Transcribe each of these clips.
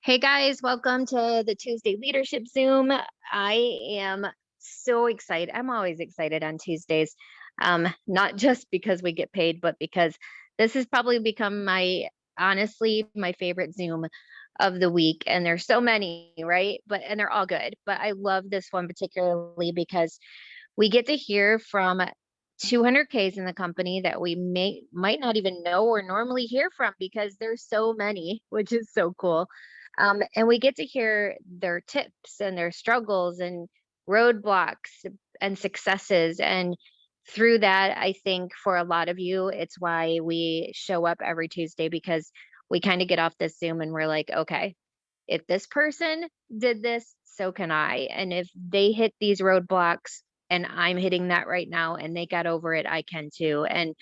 Hey guys, welcome to the Tuesday Leadership Zoom. I am so excited. I'm always excited on Tuesdays, not just because we get paid, but because this has probably become honestly, my favorite Zoom of the week. And there's so many, right? And they're all good. But I love this one particularly because we get to hear from 200Ks in the company that we might not even know or normally hear from because there's so many, which is so cool. And we get to hear their tips and their struggles and roadblocks and successes. And through that, I think for a lot of you, it's why we show up every Tuesday because we kind of get off this Zoom and we're like, okay, if this person did this, so can I. And if they hit these roadblocks and I'm hitting that right now and they got over it, I can too. And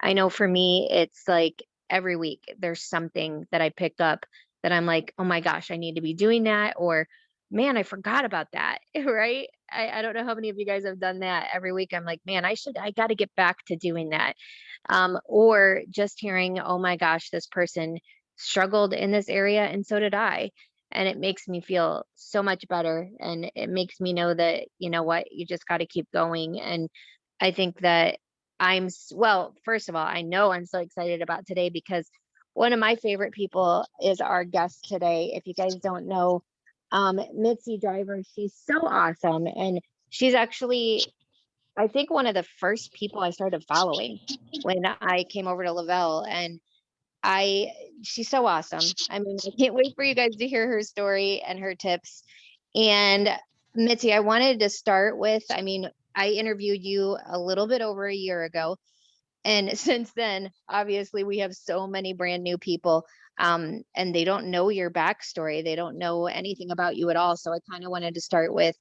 I know for me, it's like every week there's something that I pick up that I'm like, oh my gosh, I need to be doing that. Or man, I forgot about that. Right. I don't know how many of you guys have done that every week. I'm like, man, I got to get back to doing that. Or just hearing, oh my gosh, this person struggled in this area and so did I. And it makes me feel so much better. And it makes me know that, you know what, you just got to keep going. And I think that well, first of all, I know I'm so excited about today because one of my favorite people is our guest today. If you guys don't know, Mitzi Driver, she's so awesome. And she's actually, I think, one of the first people I started following when I came over to Lavelle. And I she's so awesome. I mean, I can't wait for you guys to hear her story and her tips. And Mitzi, I wanted to start with, I mean, I interviewed you a little bit over a year ago. And since then, obviously, we have so many brand new people, and they don't know your backstory. They don't know anything about you at all. So I kind of wanted to start with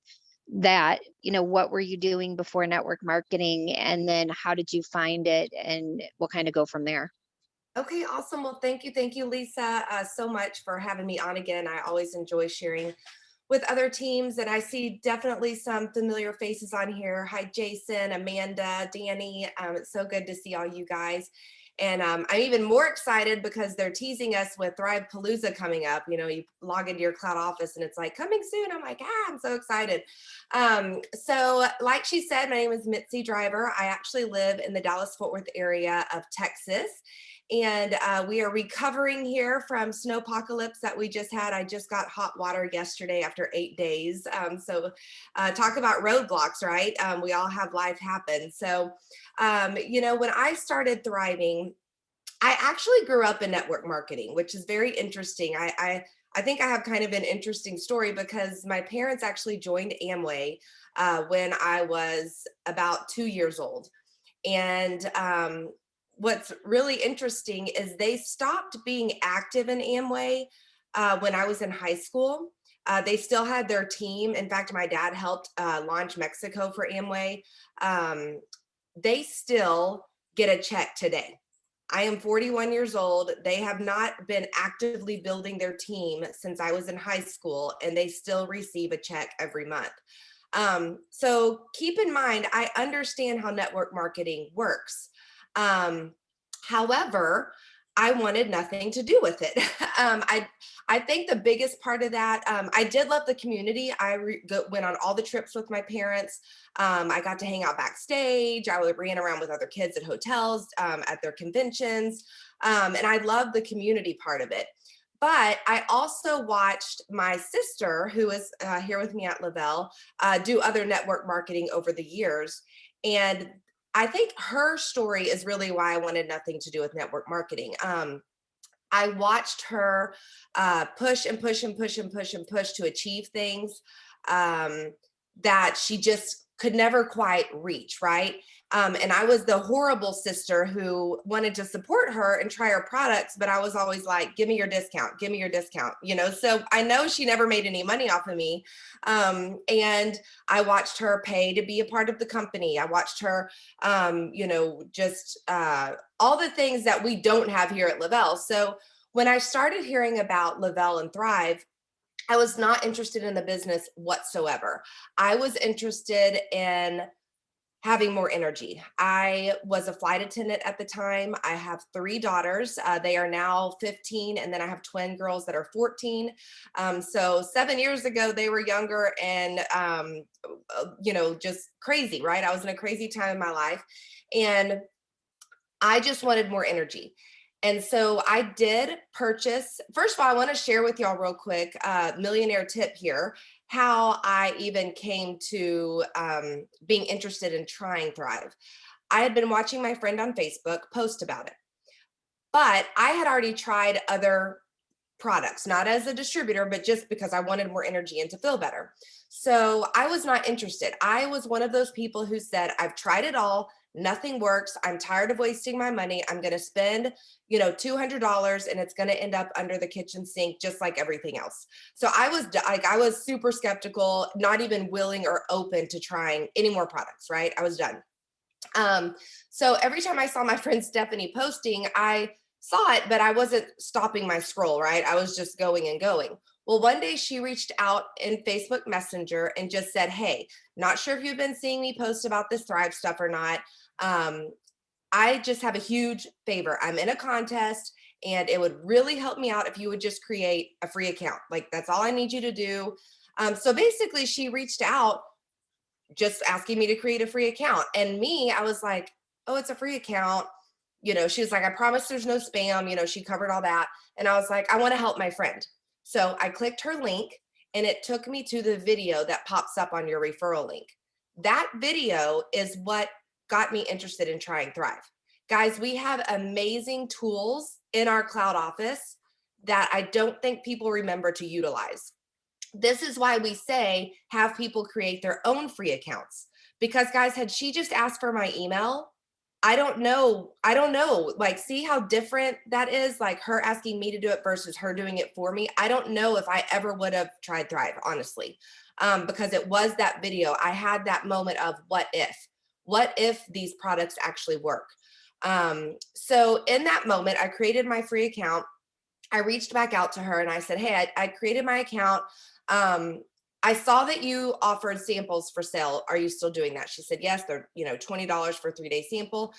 that. What were you doing before network marketing? And then how did you find it? And we'll kind of go from there. Okay, awesome. Well, thank you, Lisa, so much for having me on again. I always enjoy sharing with other teams, and I see definitely some familiar faces on here. Hi, Jason, Amanda, Danny. It's so good to see all you guys. And I'm even more excited because they're teasing us with Thrive Palooza coming up. You know, you log into your cloud office and it's like coming soon. I'm like, I'm so excited. So, like she said, my name is Mitzi Driver. I actually live in the Dallas Fort Worth area of Texas, and we are recovering here from snowpocalypse that we just had. I just got hot water yesterday after 8 days. Talk about roadblocks, right? We all have life happen. When I started thriving, I actually grew up in network marketing, which is very interesting. I think I have kind of an interesting story because my parents actually joined Amway when I was about 2 years old. And what's really interesting is they stopped being active in Amway when I was in high school. They still had their team. In fact, my dad helped launch Mexico for Amway. Um, they still get a check today. I am 41 years old. They have not been actively building their team since I was in high school, and they still receive a check every month. So keep in mind, I understand how network marketing works. Um, However, I wanted nothing to do with it. I think the biggest part of that, I did love the community. Went on all the trips with my parents. I got to hang out backstage. Ran around with other kids at hotels, at their conventions, and I loved the community part of it. But I also watched my sister, who is here with me at Lavelle, do other network marketing over the years. And I think her story is really why I wanted nothing to do with network marketing. I watched her push and push and push and push and push to achieve things um, that she just could never quite reach, right? And I was the horrible sister who wanted to support her and try her products, but I was always like, give me your discount, give me your discount, you know? So I know she never made any money off of me. And I watched her pay to be a part of the company. I watched her, just all the things that we don't have here at Lavelle. So when I started hearing about Lavelle and Thrive, I was not interested in the business whatsoever. I was interested in having more energy. I was a flight attendant at the time. I have 3 daughters. They are now 15, and then I have twin girls that are 14. So 7 years ago, they were younger and, just crazy, right? I was in a crazy time in my life. And I just wanted more energy. And so I did purchase. First of all, I want to share with y'all real quick, millionaire tip here, how I even came to being interested in trying Thrive. I had been watching my friend on Facebook post about it, but I had already tried other products, not as a distributor, but just because I wanted more energy and to feel better. So I was not interested. I was one of those people who said, I've tried it all. Nothing works. I'm tired of wasting my money. I'm going to spend, $200 and it's going to end up under the kitchen sink, just like everything else. So I was super skeptical, not even willing or open to trying any more products, right? I was done. So every time I saw my friend Stephanie posting, I saw it, but I wasn't stopping my scroll, right? I was just going and going. Well, one day she reached out in Facebook Messenger and just said, hey, not sure if you've been seeing me post about this Thrive stuff or not. Um, I just have a huge favor. I'm in a contest and it would really help me out if you would just create a free account. Like, that's all I need you to do. So basically, she reached out just asking me to create a free account. And me, I was like, oh, it's a free account. She was like, I promise there's no spam. She covered all that. And I was like, I want to help my friend. So I clicked her link and it took me to the video that pops up on your referral link. That video is what got me interested in trying Thrive. Guys, we have amazing tools in our cloud office that I don't think people remember to utilize. This is why we say have people create their own free accounts. Because, guys, had she just asked for my email, I don't know. Like, see how different that is? Like, her asking me to do it versus her doing it for me. I don't know if I ever would have tried Thrive, honestly, because it was that video. I had that moment of what if? What if these products actually work? So in that moment, I created my free account. I reached back out to her and I said, hey, I created my account. I saw that you offered samples for sale. Are you still doing that? She said, yes, they're, $20 for a 3-day sample.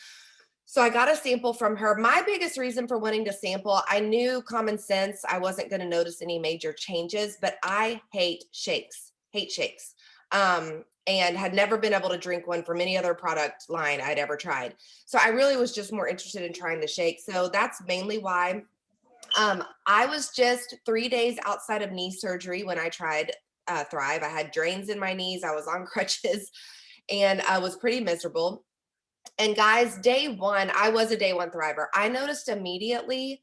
So I got a sample from her. My biggest reason for wanting to sample, I knew common sense, I wasn't going to notice any major changes, but I hate shakes. And had never been able to drink one from any other product line I'd ever tried. So I really was just more interested in trying the shake. So that's mainly why. I was just 3 days outside of knee surgery when I tried Thrive. I had drains in my knees. I was on crutches and I was pretty miserable. And guys, day one, I was a day one thriver. I noticed immediately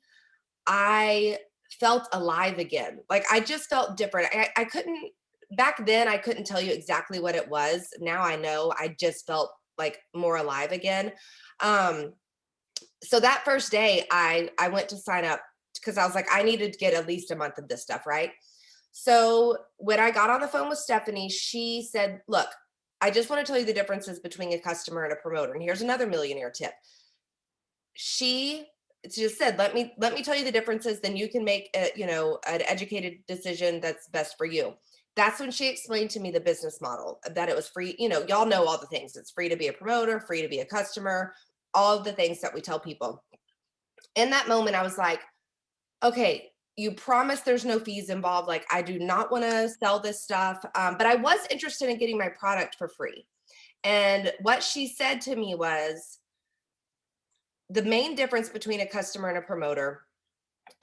I felt alive again. Like, I just felt different. I couldn't, back then, I couldn't tell you exactly what it was. Now I know. I just felt like more alive again. So that first day, I went to sign up because I was like, I needed to get at least a month of this stuff, right? So when I got on the phone with Stephanie, she said, look, I just want to tell you the differences between a customer and a promoter. And here's another millionaire tip. She just said, let me tell you the differences, then you can make an educated decision that's best for you. That's when she explained to me the business model, that it was free. Y'all know all the things. It's free to be a promoter, free to be a customer, all of the things that we tell people. In that moment, I was like, okay, you promise there's no fees involved. Like, I do not want to sell this stuff. But I was interested in getting my product for free. And what she said to me was, the main difference between a customer and a promoter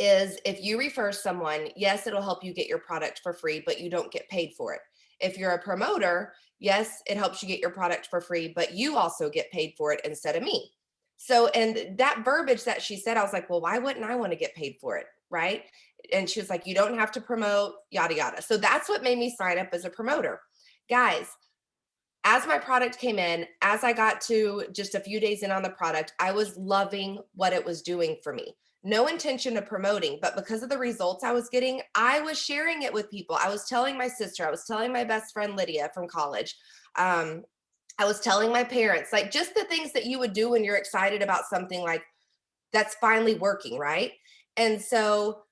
is if you refer someone, yes, it'll help you get your product for free, but you don't get paid for it. If you're a promoter, yes, it helps you get your product for free, but you also get paid for it instead of me. So, and that verbiage that she said, I was like, well, why wouldn't I want to get paid for it? Right. And she was like, you don't have to promote, yada, yada. So that's what made me sign up as a promoter. Guys, as my product came in, as I got to just a few days in on the product, I was loving what it was doing for me. No intention of promoting, but because of the results I was getting, I was sharing it with people. I was telling my sister, I was telling my best friend Lydia from college. I was telling my parents, like, just the things that you would do when you're excited about something like that's finally working, right? And so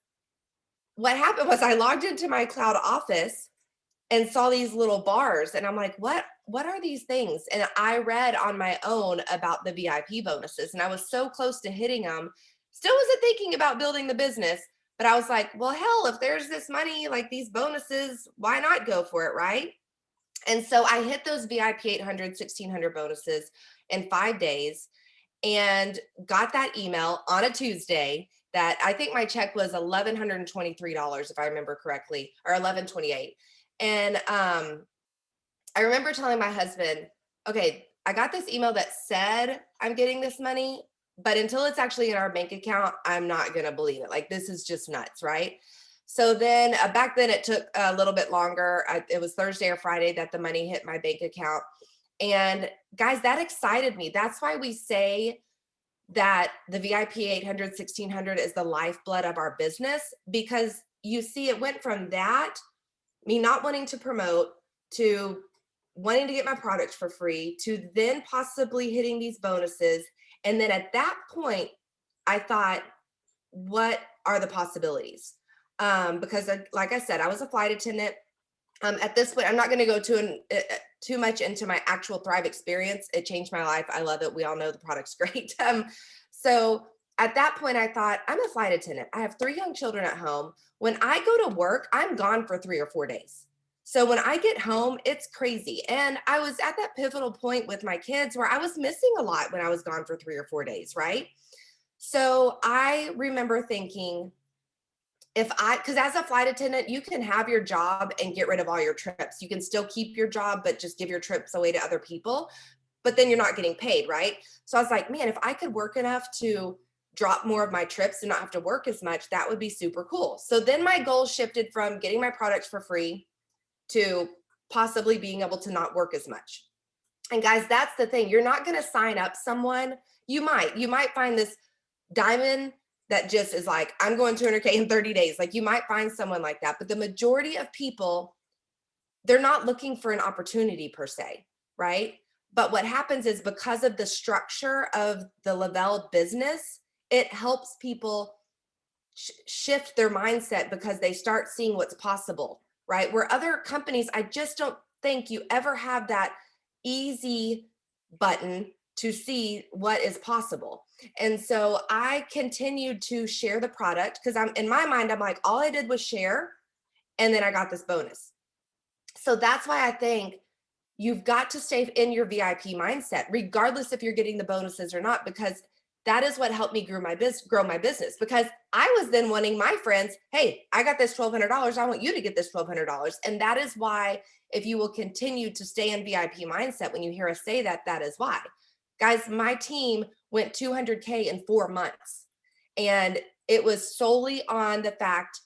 what happened was I logged into my cloud office and saw these little bars, and I'm like, what are these things? And I read on my own about the VIP bonuses, and I was so close to hitting them. Still wasn't thinking about building the business, but I was like, well, hell, if there's this money, like these bonuses, why not go for it, right? And so I hit those VIP 800, 1600 bonuses in 5 days, and got that email on a Tuesday that I think my check was $1,123, if I remember correctly, or 1128. And I remember telling my husband, okay, I got this email that said I'm getting this money, but until it's actually in our bank account, I'm not going to believe it. Like, this is just nuts, right? So then back then it took a little bit longer. It was Thursday or Friday that the money hit my bank account. And guys, that excited me. That's why we say that the VIP 800, 1600 is the lifeblood of our business, because you see, it went from that, me not wanting to promote, to wanting to get my products for free, to then possibly hitting these bonuses. And then at that point, I thought, what are the possibilities? Because like I said, I was a flight attendant. At this point, I'm not going to go too much into my actual Thrive experience. It changed my life. I love it. We all know the product's great. So at that point, I thought, I'm a flight attendant. I have 3 young children at home. When I go to work, I'm gone for 3 or 4 days. So when I get home, it's crazy. And I was at that pivotal point with my kids where I was missing a lot when I was gone for 3 or 4 days, right? So I remember thinking, because as a flight attendant, you can have your job and get rid of all your trips. You can still keep your job, but just give your trips away to other people. But then you're not getting paid, right? So I was like, man, if I could work enough to drop more of my trips and not have to work as much, that would be super cool. So then my goal shifted from getting my products for free to possibly being able to not work as much. And guys, that's the thing. You're not going to sign up someone. You might find this diamond that just is like, I'm going 200K in 30 days. Like, you might find someone like that, but the majority of people, they're not looking for an opportunity per se, right? But what happens is, because of the structure of the Lavelle business, it helps people shift their mindset because they start seeing what's possible, right? Where other companies, I just don't think you ever have that easy button to see what is possible. And so I continued to share the product, because I'm in my mind, I'm like, all I did was share, and then I got this bonus. So that's why I think you've got to stay in your VIP mindset, regardless if you're getting the bonuses or not, because that is what helped me grow my business. Because I was then wanting my friends, hey, I got this $1,200. I want you to get this $1,200. And that is why, if you will continue to stay in VIP mindset, when you hear us say that, that is why. Guys, my team went 200K in 4 months. And it was solely on the fact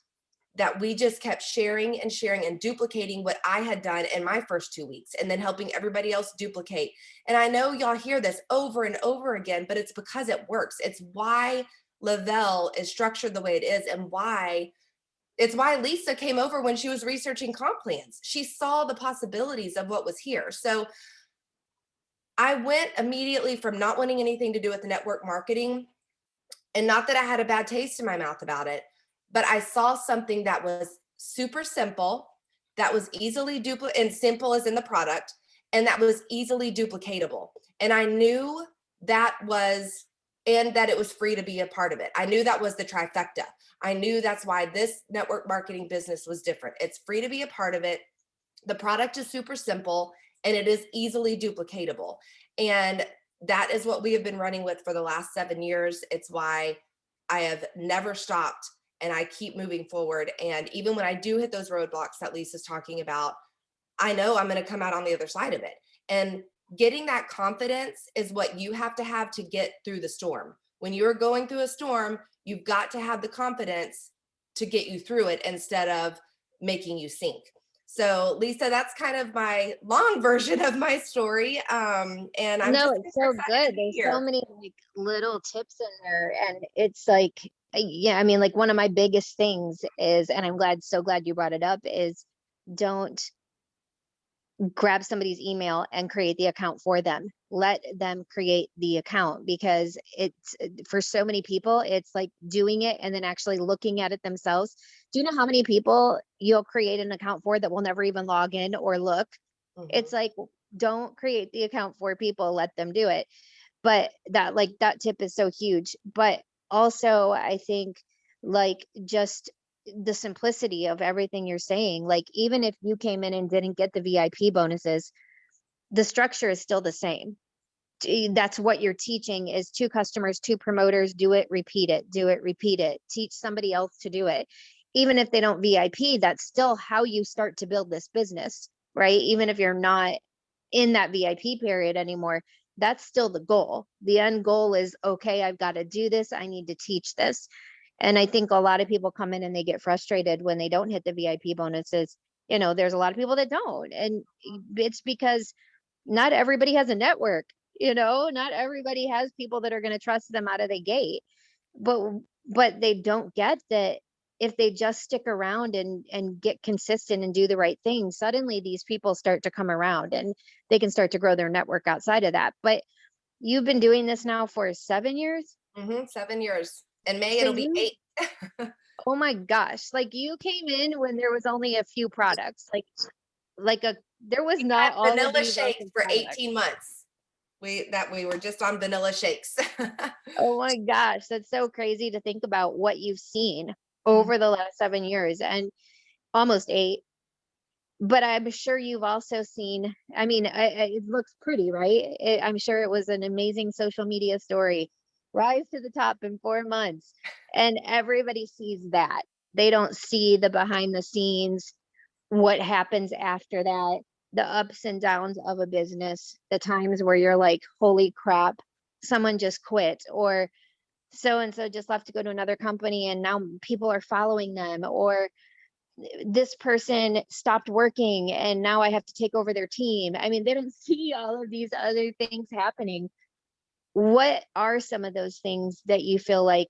that we just kept sharing and sharing and duplicating what I had done in my first 2 weeks, and then helping everybody else duplicate. And I know y'all hear this over and over again, but it's because it works. It's why Lavelle is structured the way it is, and it's why Lisa came over when she was researching comp plans. She saw the possibilities of what was here. So I went immediately from not wanting anything to do with the network marketing, and not that I had a bad taste in my mouth about it, but I saw something that was super simple, that was easily and simple as in the product, and that was easily duplicatable. And I knew that it was free to be a part of it. I knew that was the trifecta. I knew that's why this network marketing business was different. It's free to be a part of it. The product is super simple, and it is easily duplicatable. And that is what we have been running with for the last 7 years. It's why I have never stopped, and I keep moving forward. And even when I do hit those roadblocks that Lisa's talking about, I know I'm going to come out on the other side of it. And getting that confidence is what you have to get through the storm. When you're going through a storm, you've got to have the confidence to get you through it instead of making you sink. So Lisa, that's kind of my long version of my story. And I'm No, just it's super so excited to good. be There's so here. many like little tips in there, and it's like, yeah, I mean, like one of my biggest things is, and I'm so glad you brought it up, is don't grab somebody's email and create the account for them. Let them create the account, because it's, for so many people, it's like doing it and then actually looking at it themselves. Do you know how many people you'll create an account for that will never even log in or look? It's Mhm. like, don't create the account for people, let them do it. But that, like, that tip is so huge. But also, I think, like, just the simplicity of everything you're saying, like, even if you came in and didn't get the VIP bonuses, the structure is still the same. That's what you're teaching, is two customers, two promoters, do it, repeat it, do it, repeat it, teach somebody else to do it. Even if they don't VIP, that's still how you start to build this business, right? Even if you're not in that VIP period anymore, that's still the goal. The end goal is, okay, I've got to do this. I need to teach this. And I think a lot of people come in and they get frustrated when they don't hit the VIP bonuses. There's a lot of people that don't. And it's because not everybody has a network, not everybody has people that are going to trust them out of the gate. But they don't get that if they just stick around and get consistent and do the right thing, suddenly these people start to come around and they can start to grow their network outside of that. But you've been doing this now for 7 years. 7 years. In May, So it'll be you, 8. oh my gosh, like, you came in when there was only a few products, there was not all of Vanilla these shakes awesome for products. 18 months. We were just on vanilla shakes. Oh my gosh, that's so crazy to think about what you've seen Mhm. over the last 7 years and almost eight. But I'm sure you've also seen, I mean, it looks pretty, right? I'm sure it was an amazing social media story. Rise to the top in 4 months. And everybody sees that. They don't see the behind the scenes, what happens after that, the ups and downs of a business, the times where you're like, holy crap, someone just quit, or so and so just left to go to another company and now people are following them, or this person stopped working and now I have to take over their team. I mean, they don't see all of these other things happening. What are some of those things that you feel like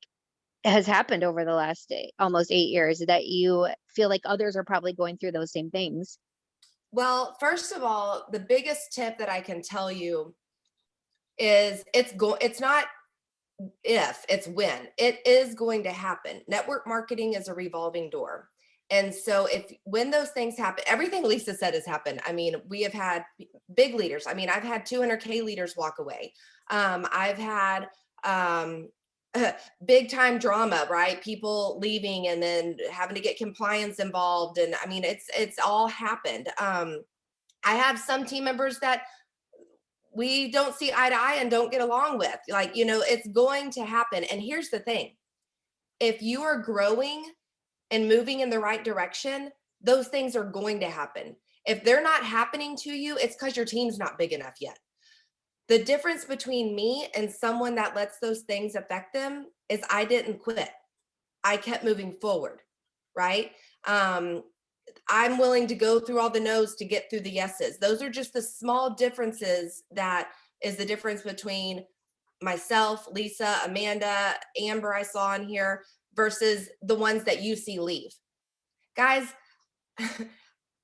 has happened over the last almost 8 years that you feel like others are probably going through those same things? Well, first of all, the biggest tip that I can tell you is it's not if, it's when. It is going to happen. Network marketing is a revolving door. And so if when those things happen, everything Lisa said has happened. I mean, we have had big leaders. I mean, I've had 200K leaders walk away. I've had um big time drama, right? People leaving and then having to get compliance involved. And I mean, it's all happened. I have some team members that we don't see eye to eye and don't get along with. Like, it's going to happen. And here's the thing, if you are growing and moving in the right direction, those things are going to happen. If they're not happening to you, it's because your team's not big enough yet. The difference between me and someone that lets those things affect them is I didn't quit. I kept moving forward, right? Um, I'm willing to go through all the no's to get through the yeses. Those are just the small differences that is the difference between myself, Lisa, Amanda, Amber, I saw in here, versus the ones that you see leave. Guys,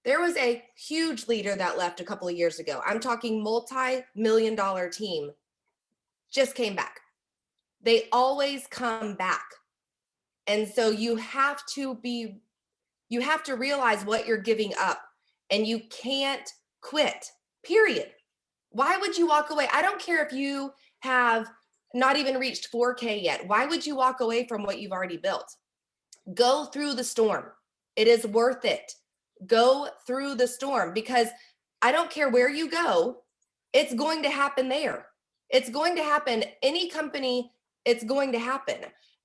there was a huge leader that left a couple of years ago. I'm talking multi-million dollar team, just came back. They always come back. And so you have to realize what you're giving up, and you can't quit, period. Why would you walk away? I don't care if you have not even reached 4K yet. Why would you walk away from what you've already built? Go through the storm. It is worth it. Go through the storm, because I don't care where you go, it's going to happen there. It's going to happen any company, it's going to happen.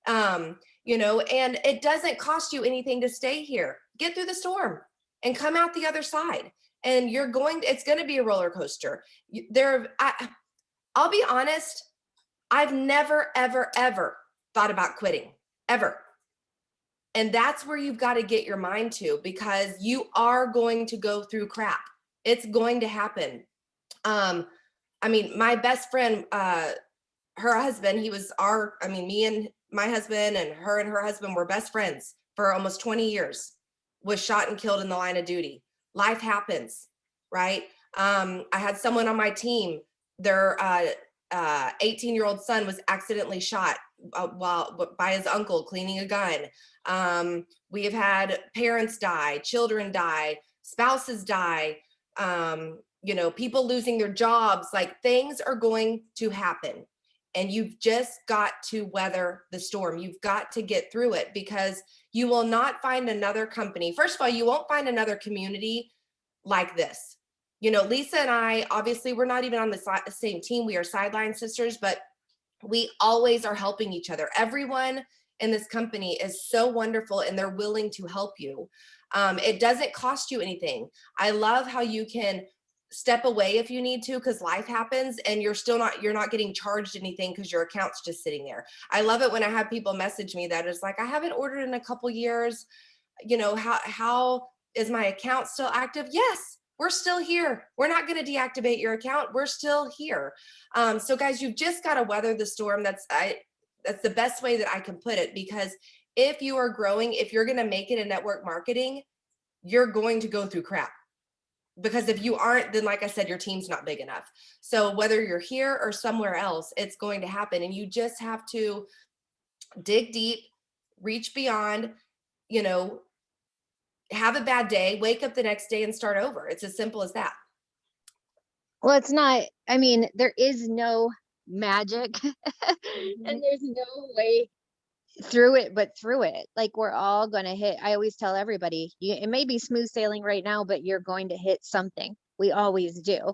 And it doesn't cost you anything to stay here. Get through the storm and come out the other side. And it's going to be a roller coaster. I'll be honest, I've never, ever, ever thought about quitting, ever. And that's where you've got to get your mind to, because you are going to go through crap. It's going to happen. I mean, my best friend, her husband, me and my husband and her husband were best friends for almost 20 years, was shot and killed in the line of duty. Life happens. right? I had someone on my team, their 18-year-old son was accidentally shot while by his uncle cleaning a gun. We have had parents die, children die, spouses die, people losing their jobs. Like, things are going to happen. And you've just got to weather the storm. You've got to get through it, because you will not find another company. First of all, you won't find another community like this. Lisa and I, obviously, we're not even on the same team. We are sideline sisters, but we always are helping each other. Everyone in this company is so wonderful, and they're willing to help you. It doesn't cost you anything. I love how you can step away if you need to, because life happens, and you're not getting charged anything because your account's just sitting there. I love it when I have people message me that is like, I haven't ordered in a couple years. How is my account still active? Yes, we're still here. We're not going to deactivate your account. We're still here. So guys, you've just got to weather the storm. That's the best way that I can put it, because if you are growing, if you're going to make it in network marketing, you're going to go through crap. Because if you aren't, then like I said, your team's not big enough. So whether you're here or somewhere else, it's going to happen. And you just have to dig deep, reach beyond, have a bad day, wake up the next day and start over. It's as simple as that. Well, it's not, I mean, there is no magic Mm-hmm. and there's no way through it, but through it. Like, we're all going to hit. I always tell everybody, it may be smooth sailing right now, but you're going to hit something. We always do.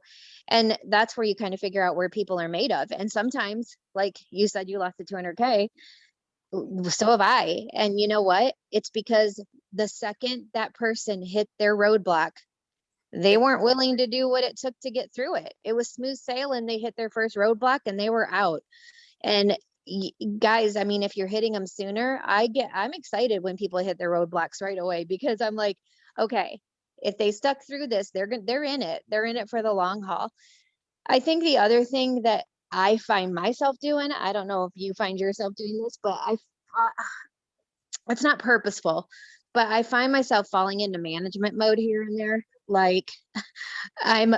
And that's where you kind of figure out where people are made of. And sometimes, like you said, you lost the 200K. So have I. And you know what? It's because the second that person hit their roadblock, they weren't willing to do what it took to get through it. It was smooth sailing. They hit their first roadblock and they were out. And guys, I mean, if you're hitting them sooner, I'm excited when people hit their roadblocks right away, because I'm like, okay, if they stuck through this, they're in it. They're in it for the long haul. I think the other thing that I find myself doing, I don't know if you find yourself doing this, but it's not purposeful, but I find myself falling into management mode here and there. Like, I'm,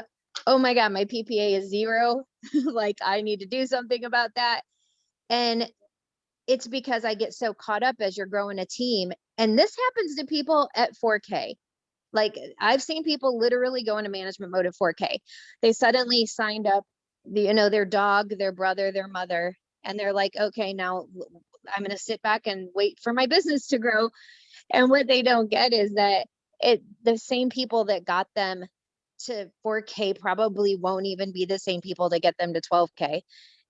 oh my God, my PPA is 0. Like, I need to do something about that. And it's because I get so caught up as you're growing a team. And this happens to people at 4K. Like, I've seen people literally go into management mode at 4K. They suddenly signed up, their dog, their brother, their mother, and they're like, okay, now I'm going to sit back and wait for my business to grow. And what they don't get is that the same people that got them to 4K probably won't even be the same people that get them to 12K.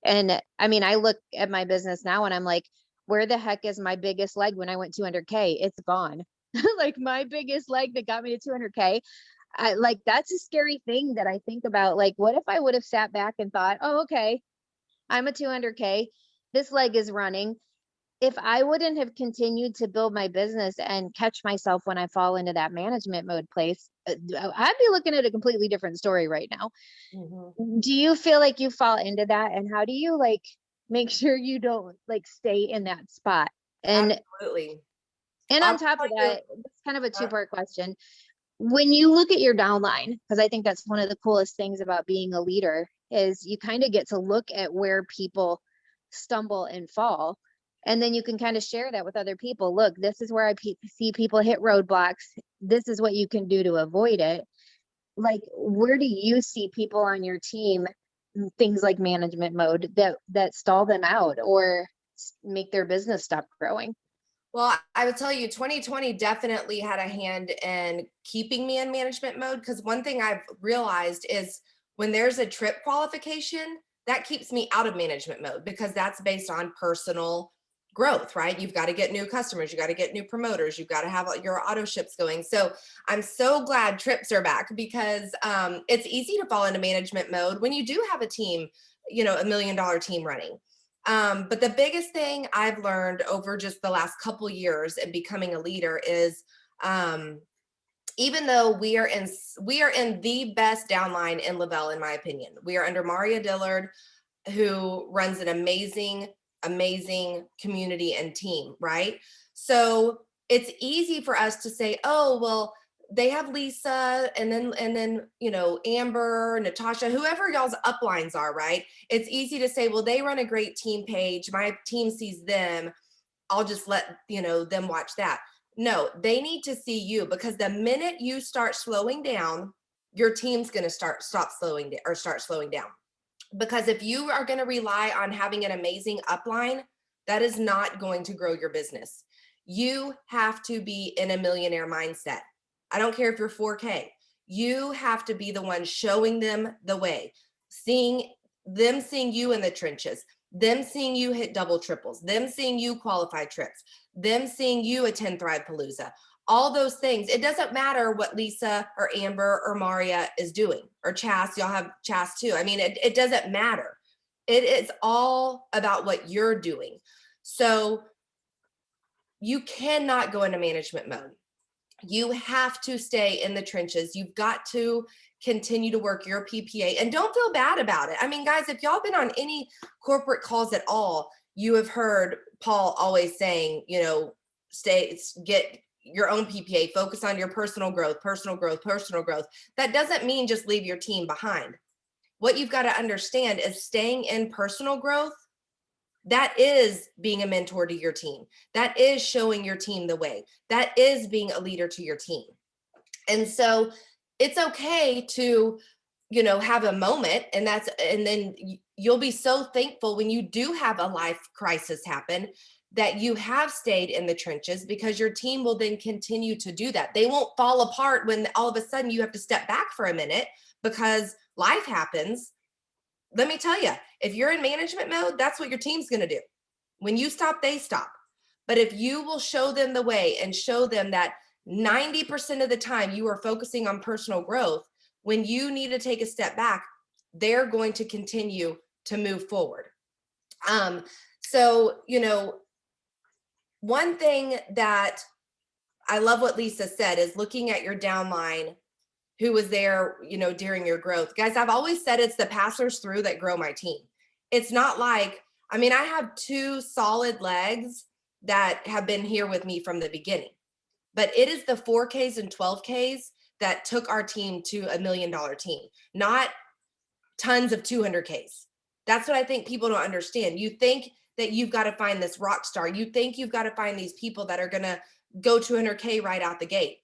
And I mean, I look at my business now and I'm like, where the heck is my biggest leg when I went 200K? It's gone. Like, my biggest leg that got me to 200K. That's a scary thing that I think about. Like, what if I would have sat back and thought, oh, okay, I'm a 200K. This leg is running. If I wouldn't have continued to build my business and catch myself when I fall into that management mode place, I'd be looking at a completely different story right now. Mm-hmm. Do you feel like you fall into that? And how do you make sure you don't stay in that spot? Absolutely. And I'll on top of tell you. that, it's kind of a two-part question. When you look at your downline, because I think that's one of the coolest things about being a leader, is you kind of get to look at where people stumble and fall. And then you can kind of share that with other people. Look, this is where I see people hit roadblocks. This is what you can do to avoid it. Like, where do you see people on your team, things like management mode, that stall them out or make their business stop growing? Well, I would tell you 2020 definitely had a hand in keeping me in management mode, because one thing I've realized is when there's a trip qualification, that keeps me out of management mode, because that's based on personal growth, right? You've got to get new customers, you got to get new promoters, you've got to have your auto ships going. So I'm so glad trips are back, because it's easy to fall into management mode when you do have a team, $1 million team running. But the biggest thing I've learned over just the last couple years in becoming a leader is, even though we are in the best downline in Lavelle, in my opinion, we are under Maria Dillard, who runs an amazing community and team, right? So it's easy for us to say, oh, well, they have Lisa and then, you know, Amber, Natasha, whoever y'all's uplines are, right? It's easy to say, well, they run a great team page. My team sees them. I'll just let, you know, them watch that. No, they need to see you, because the minute you start slowing down, your team's going to start slowing down. Because if you are going to rely on having an amazing upline, that is not going to grow your business. You have to be in a millionaire mindset. I don't care if you're 4K. You have to be the one showing them the way, seeing you in the trenches, them seeing you hit double triples, them seeing you qualify trips, them seeing you attend Thrive Palooza. All those things. It doesn't matter what Lisa or Amber or Maria is doing, or Chas. Y'all have Chas too. I mean, it doesn't matter. It is all about what you're doing. So you cannot go into management mode. You have to stay in the trenches. You've got to continue to work your PPA, and don't feel bad about it. I mean, guys, if y'all been on any corporate calls at all, you have heard Paul always saying, you know, get your own PPA, focus on your personal growth, personal growth, personal growth. That doesn't mean just leave your team behind. What you've got to understand is staying in personal growth. That is being a mentor to your team. That is showing your team the way. That is being a leader to your team. And so it's okay to, you know, have a moment, and then you'll be so thankful when you do have a life crisis happen that you have stayed in the trenches, because your team will then continue to do that. They won't fall apart when all of a sudden you have to step back for a minute because life happens. Let me tell you, if you're in management mode, that's what your team's going to do. When you stop, they stop. But if you will show them the way and show them that 90% of the time you are focusing on personal growth, when you need to take a step back, they're going to continue to move forward. So, you know, one thing that I love what Lisa said is looking at your downline who was there, you know, during your growth. Guys, I've always said it's the passers through that grow my team. It's not like, I mean, I have 2 solid legs that have been here with me from the beginning, but it is the 4Ks and 12Ks that took our team to $1 million team, not tons of 200Ks. That's what I think people don't understand. You think that you've got to find this rock star. You think you've got to find these people that are going to go 200K right out the gate.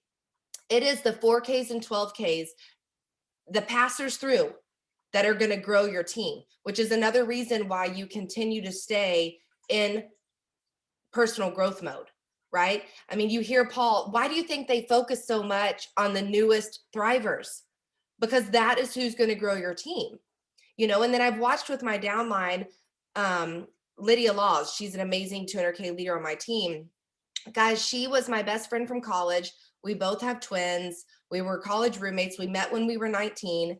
It is the 4Ks and 12Ks, the passers through, that are going to grow your team, which is another reason why you continue to stay in personal growth mode, right? I mean, you hear Paul, why do you think they focus so much on the newest thrivers? Because that is who's going to grow your team, you know. And then I've watched with my downline, Lydia Laws. She's an amazing 200K leader on my team. Guys, she was my best friend from college. We both have twins. We were college roommates. We met when we were 19.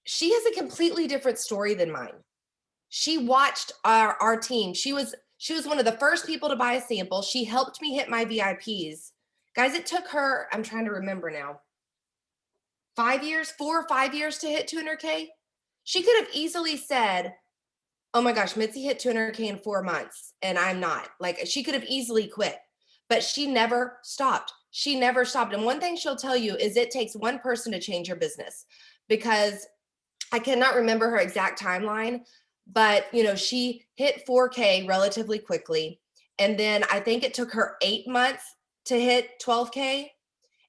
She has a completely different story than mine. She watched our team. She was one of the first people to buy a sample. She helped me hit my VIPs. Guys, it took her, I'm trying to remember now, 4 or 5 years to hit 200K. She could have easily said, oh my gosh, Mitzi hit 200K in 4 months and I'm not. Like, she could have easily quit, but she never stopped. She never stopped. And one thing she'll tell you is it takes one person to change your business, because I cannot remember her exact timeline, but you know, she hit 4K relatively quickly. And then I think it took her 8 months to hit 12K.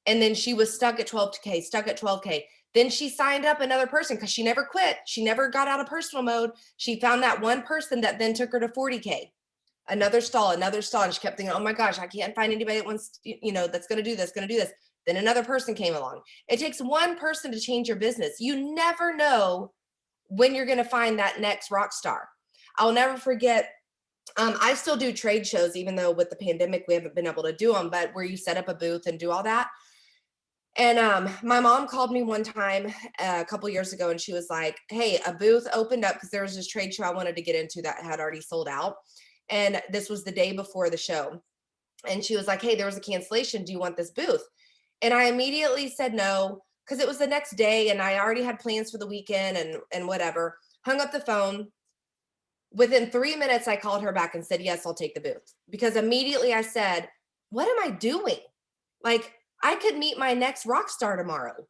And then she was stuck at 12K. Then she signed up another person because she never quit. She never got out of personal mode. She found that one person that then took her to 40K. Another stall. And she kept thinking, oh my gosh, I can't find anybody that wants, you know, that's going to do this. Then another person came along. It takes one person to change your business. You never know when you're going to find that next rock star. I'll never forget. I still do trade shows, even though with the pandemic, we haven't been able to do them, but where you set up a booth and do all that. And my mom called me one time a couple years ago, and she was like, hey, a booth opened up because there was this trade show I wanted to get into that had already sold out. And this was the day before the show. And she was like, hey, there was a cancellation. Do you want this booth? And I immediately said no, because it was the next day and I already had plans for the weekend and whatever. Hung up the phone. Within 3 minutes, I called her back and said, yes, I'll take the booth. Because immediately I said, what am I doing? Like, I could meet my next rock star tomorrow,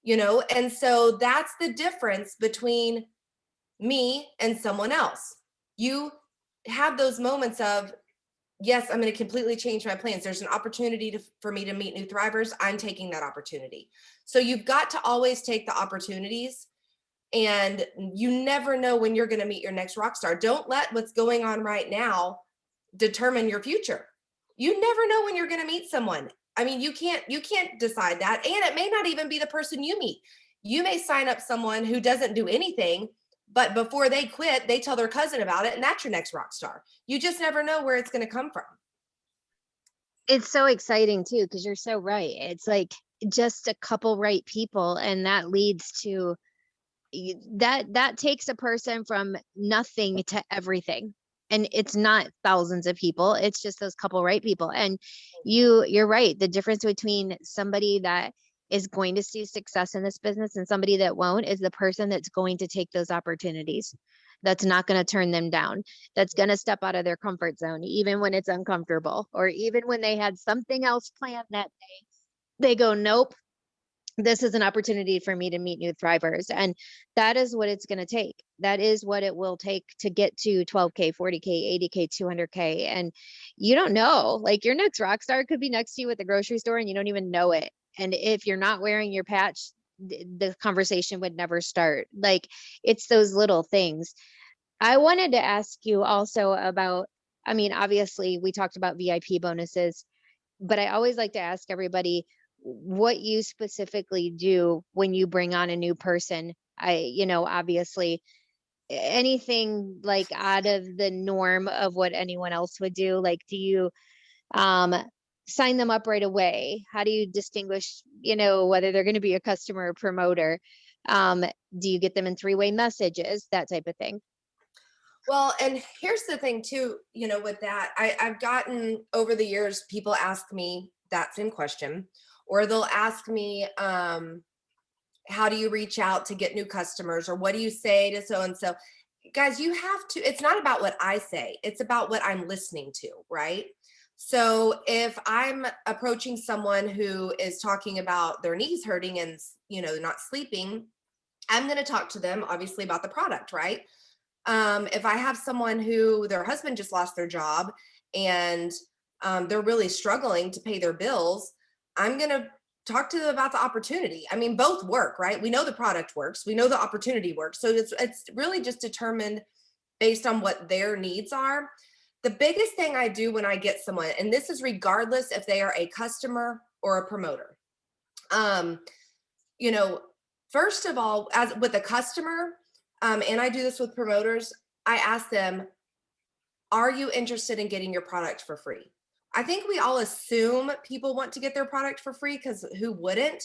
you know? And so that's the difference between me and someone else. You have those moments of, yes, I'm going to completely change my plans. There's an opportunity for me to meet new thrivers. I'm taking that opportunity. So you've got to always take the opportunities, and you never know when you're going to meet your next rock star. Don't let what's going on right now determine your future. You never know when you're going to meet someone. I mean, you can't decide that, and it may not even be the person you meet. You may sign up someone who doesn't do anything, but before they quit, they tell their cousin about it, and that's your next rock star. You just never know where it's going to come from. It's so exciting too, because you're so right. It's like just a couple right people, and that leads to that takes a person from nothing to everything. And it's not thousands of people, it's just those couple right people. And you're right. The difference between somebody that is going to see success in this business and somebody that won't is the person that's going to take those opportunities, that's not going to turn them down, that's going to step out of their comfort zone even when it's uncomfortable, or even when they had something else planned that day, they go, nope, this is an opportunity for me to meet new thrivers. And that is what it's going to take. That is what it will take to get to 12K, 40K, 80K, 200K. And you don't know, like your next rock star could be next to you at the grocery store and you don't even know it. And if you're not wearing your patch, the conversation would never start. Like, it's those little things. I wanted to ask you also about, I mean, obviously we talked about VIP bonuses, but I always like to ask everybody what you specifically do when you bring on a new person. Obviously anything like out of the norm of what anyone else would do. Like, do you um sign them up right away? How do you distinguish, whether they're going to be a customer or promoter? Um, do you get them in three-way messages, that type of thing? Well, and here's the thing too, with that, I've gotten over the years, people ask me that same question, or they'll ask me, how do you reach out to get new customers, or what do you say to so and so? Guys, you have to, it's not about what I say, it's about what I'm listening to, right? So if I'm approaching someone who is talking about their knees hurting and, not sleeping, I'm going to talk to them obviously about the product, right? If I have someone who their husband just lost their job, and they're really struggling to pay their bills, I'm going to talk to them about the opportunity. I mean, both work, right? We know the product works, we know the opportunity works. So it's really just determined based on what their needs are. The biggest thing I do when I get someone, and this is regardless if they are a customer or a promoter, um, you know, first of all, as with a customer, and I do this with promoters, I ask them, are you interested in getting your product for free? I think we all assume people want to get their product for free, because who wouldn't?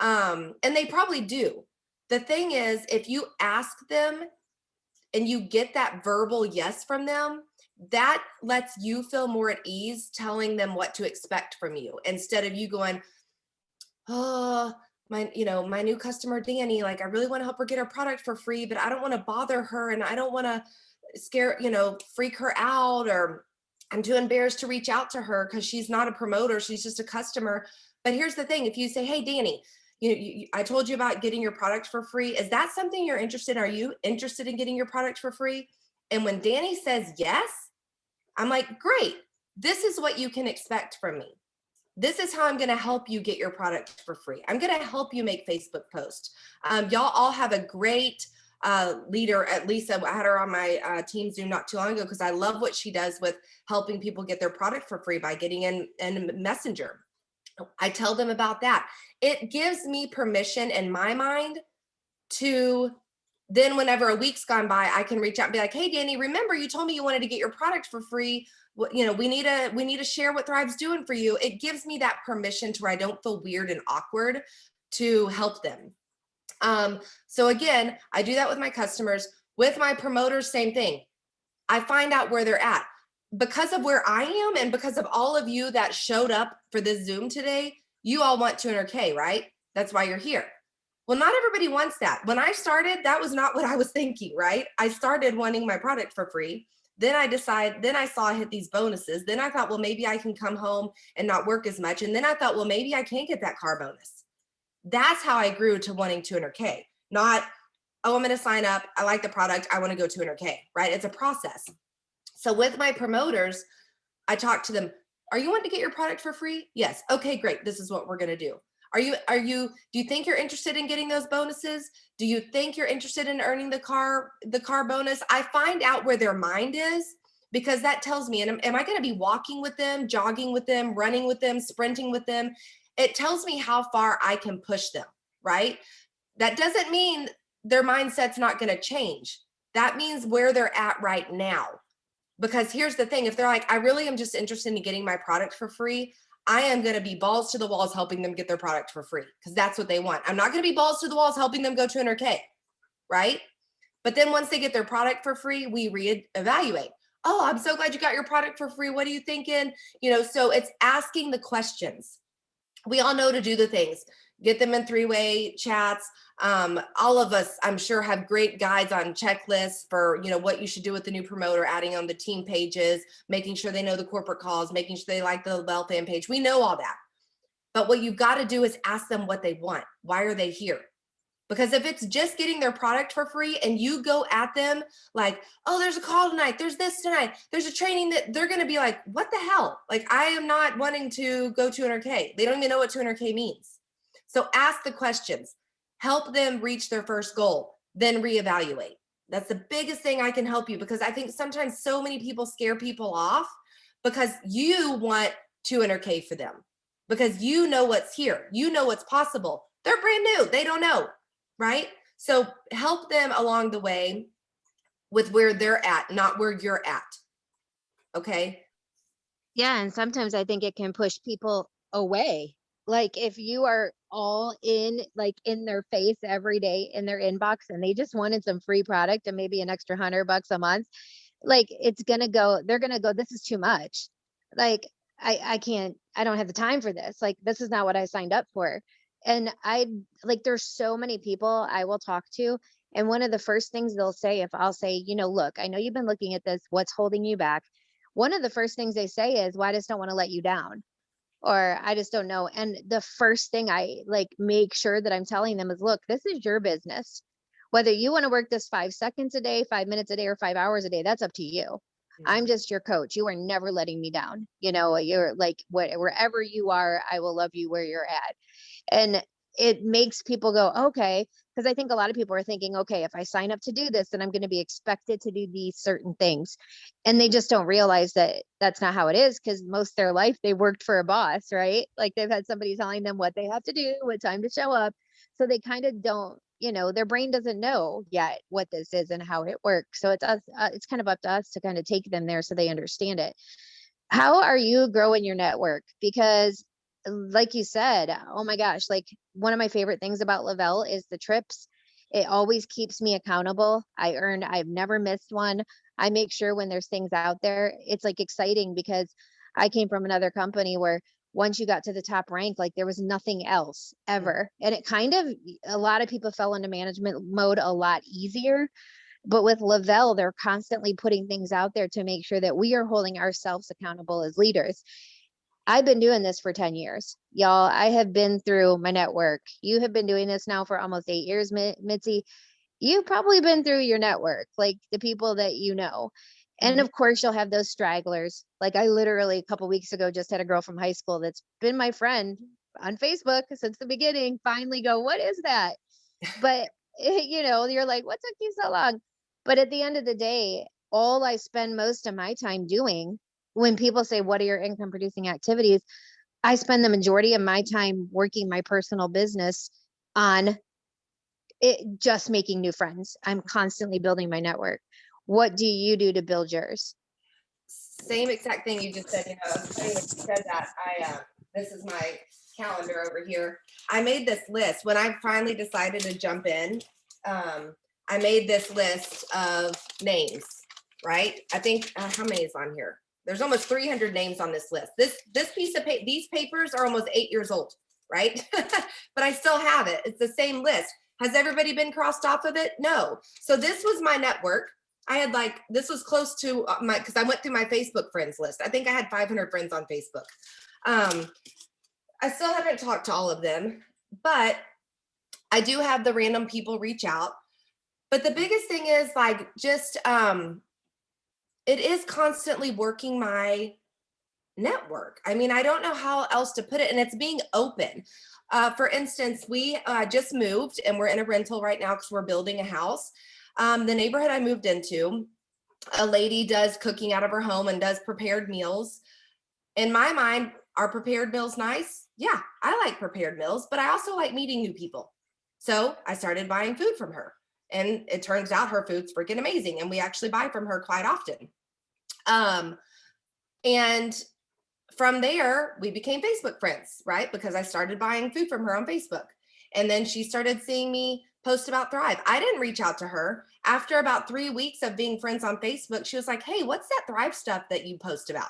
And they probably do. The thing is, if you ask them and you get that verbal yes from them, that lets you feel more at ease telling them what to expect from you, instead of you going, oh, my new customer Danny, like I really want to help her get her product for free, but I don't want to bother her, and I don't want to freak her out, or I'm too embarrassed to reach out to her because she's not a promoter, she's just a customer. But here's the thing, if you say, hey Danny, I told you about getting your product for free, is that something you're interested in? Are you interested in getting your product for free? And when Danny says yes, I'm like, great, this is what you can expect from me. This is how I'm going to help you get your product for free. I'm going to help you make Facebook posts. Y'all all have a great leader at Lisa. I had her on my team Zoom not too long ago, because I love what she does with helping people get their product for free by getting in Messenger. I tell them about that. It gives me permission in my mind to then, whenever a week's gone by, I can reach out and be like, hey Danny, remember you told me you wanted to get your product for free. We need to share what Thrive's doing for you. It gives me that permission to where I don't feel weird and awkward to help them. So again, I do that with my customers. With my promoters, same thing. I find out where they're at. Because of where I am, and because of all of you that showed up for this Zoom today, you all want 200K, right? That's why you're here. Well, not everybody wants that. When I started, that was not what I was thinking, right? I started wanting my product for free. Then I saw I hit these bonuses. Then I thought, well, maybe I can come home and not work as much. And then I thought, well, maybe I can get that car bonus. That's how I grew to wanting 200K. Not, oh, I'm going to sign up. I like the product. I want to go 200K, right? It's a process. So with my promoters, I talk to them. Are you wanting to get your product for free? Yes. Okay, great. This is what we're going to do. Do you think you're interested in getting those bonuses? Do you think you're interested in earning the car bonus? I find out where their mind is, because that tells me, and am I going to be walking with them, jogging with them, running with them, sprinting with them? It tells me how far I can push them, right? That doesn't mean their mindset's not going to change. That means where they're at right now. Because here's the thing, if they're like, I really am just interested in getting my product for free, I am going to be balls to the walls helping them get their product for free, because that's what they want. I'm not going to be balls to the walls helping them go 200K, right? But then once they get their product for free, we reevaluate. Oh, I'm so glad you got your product for free. What are you thinking? So it's asking the questions. We all know to do the things. Get them in three-way chats. All of us, I'm sure, have great guides on checklists for, what you should do with the new promoter, adding on the team pages, making sure they know the corporate calls, making sure they like the Bell fan page. We know all that. But what you've got to do is ask them what they want. Why are they here? Because if it's just getting their product for free and you go at them like, oh, there's a call tonight, there's this tonight, there's a training, that they're going to be like, what the hell? Like, I am not wanting to go 200K. They don't even know what 200K means. So ask the questions, help them reach their first goal, then reevaluate. That's the biggest thing I can help you, because I think sometimes so many people scare people off because you want 200K for them, because you know what's here, you know what's possible. They're brand new, they don't know, right? So help them along the way with where they're at, not where you're at. Okay. Yeah, and sometimes I think it can push people away. Like if you are all in, like in their face every day in their inbox, and they just wanted some free product and maybe an extra $100 a month, like they're gonna go, this is too much. Like I can't, I don't have the time for this. Like this is not what I signed up for. And there's so many people I will talk to. And one of the first things they'll say, if I'll say, look, I know you've been looking at this, what's holding you back? One of the first things they say is, well, I just don't want to let you down, or I just don't know. And the first thing I make sure that I'm telling them is, look, this is your business. Whether you want to work this 5 seconds a day, 5 minutes a day, or 5 hours a day, that's up to you. I'm just your coach. You are never letting me down. You're like, wherever you are, I will love you where you're at. And it makes people go, okay. Because I think a lot of people are thinking, okay, if I sign up to do this, then I'm going to be expected to do these certain things. And they just don't realize that that's not how it is, because most of their life they worked for a boss, right? Like they've had somebody telling them what they have to do, what time to show up. So they kind of don't, their brain doesn't know yet what this is and how it works. So it's kind of up to us to kind of take them there so they understand it. How are you growing your network? Because like you said, oh my gosh, like one of my favorite things about Lavelle is the trips. It always keeps me accountable. I've never missed one. I make sure when there's things out there, it's like exciting, because I came from another company where once you got to the top rank, like there was nothing else ever. And it kind of, a lot of people fell into management mode a lot easier. But with Lavelle, they're constantly putting things out there to make sure that we are holding ourselves accountable as leaders. I've been doing this for 10 years, y'all. I have been through my network. You have been doing this now for almost 8 years, Mitzi. You've probably been through your network, like the people that you know. And of course, you'll have those stragglers. Like I literally a couple weeks ago just had a girl from high school that's been my friend on Facebook since the beginning finally go, what is that? But, you're like, what took you so long? But at the end of the day, all I spend most of my time doing, when people say, what are your income producing activities? I spend the majority of my time working my personal business on it, just making new friends. I'm constantly building my network. What do you do to build yours? Same exact thing you just said. It's funny when you said that. This is my calendar over here. I made this list when I finally decided to jump in. I made this list of names, right? I think how many is on here? There's almost 300 names on this list. This piece of these papers are almost 8 years old. right? But I still have it. It's the same list. Has everybody been crossed off of it? No. So this was my network. I had like, this was close to my, because I went through my Facebook friends list. I think I had 500 friends on Facebook. I still haven't talked to all of them, but I do have the random people reach out. But the biggest thing is like just it is constantly working my network. I mean, I don't know how else to put it, and it's being open. For instance, we just moved and we're in a rental right now because we're building a house. The neighborhood I moved into, a lady does cooking out of her home and does prepared meals. In my mind, are prepared meals nice? Yeah, I like prepared meals, but I also like meeting new people. So I started buying food from her. And it turns out her food's freaking amazing. And we actually buy from her quite often. And from there, we became Facebook friends, right? Because I started buying food from her on Facebook. And then she started seeing me post about Thrive. I didn't reach out to her. After about 3 weeks of being friends on Facebook, she was like, hey, what's that Thrive stuff that you post about?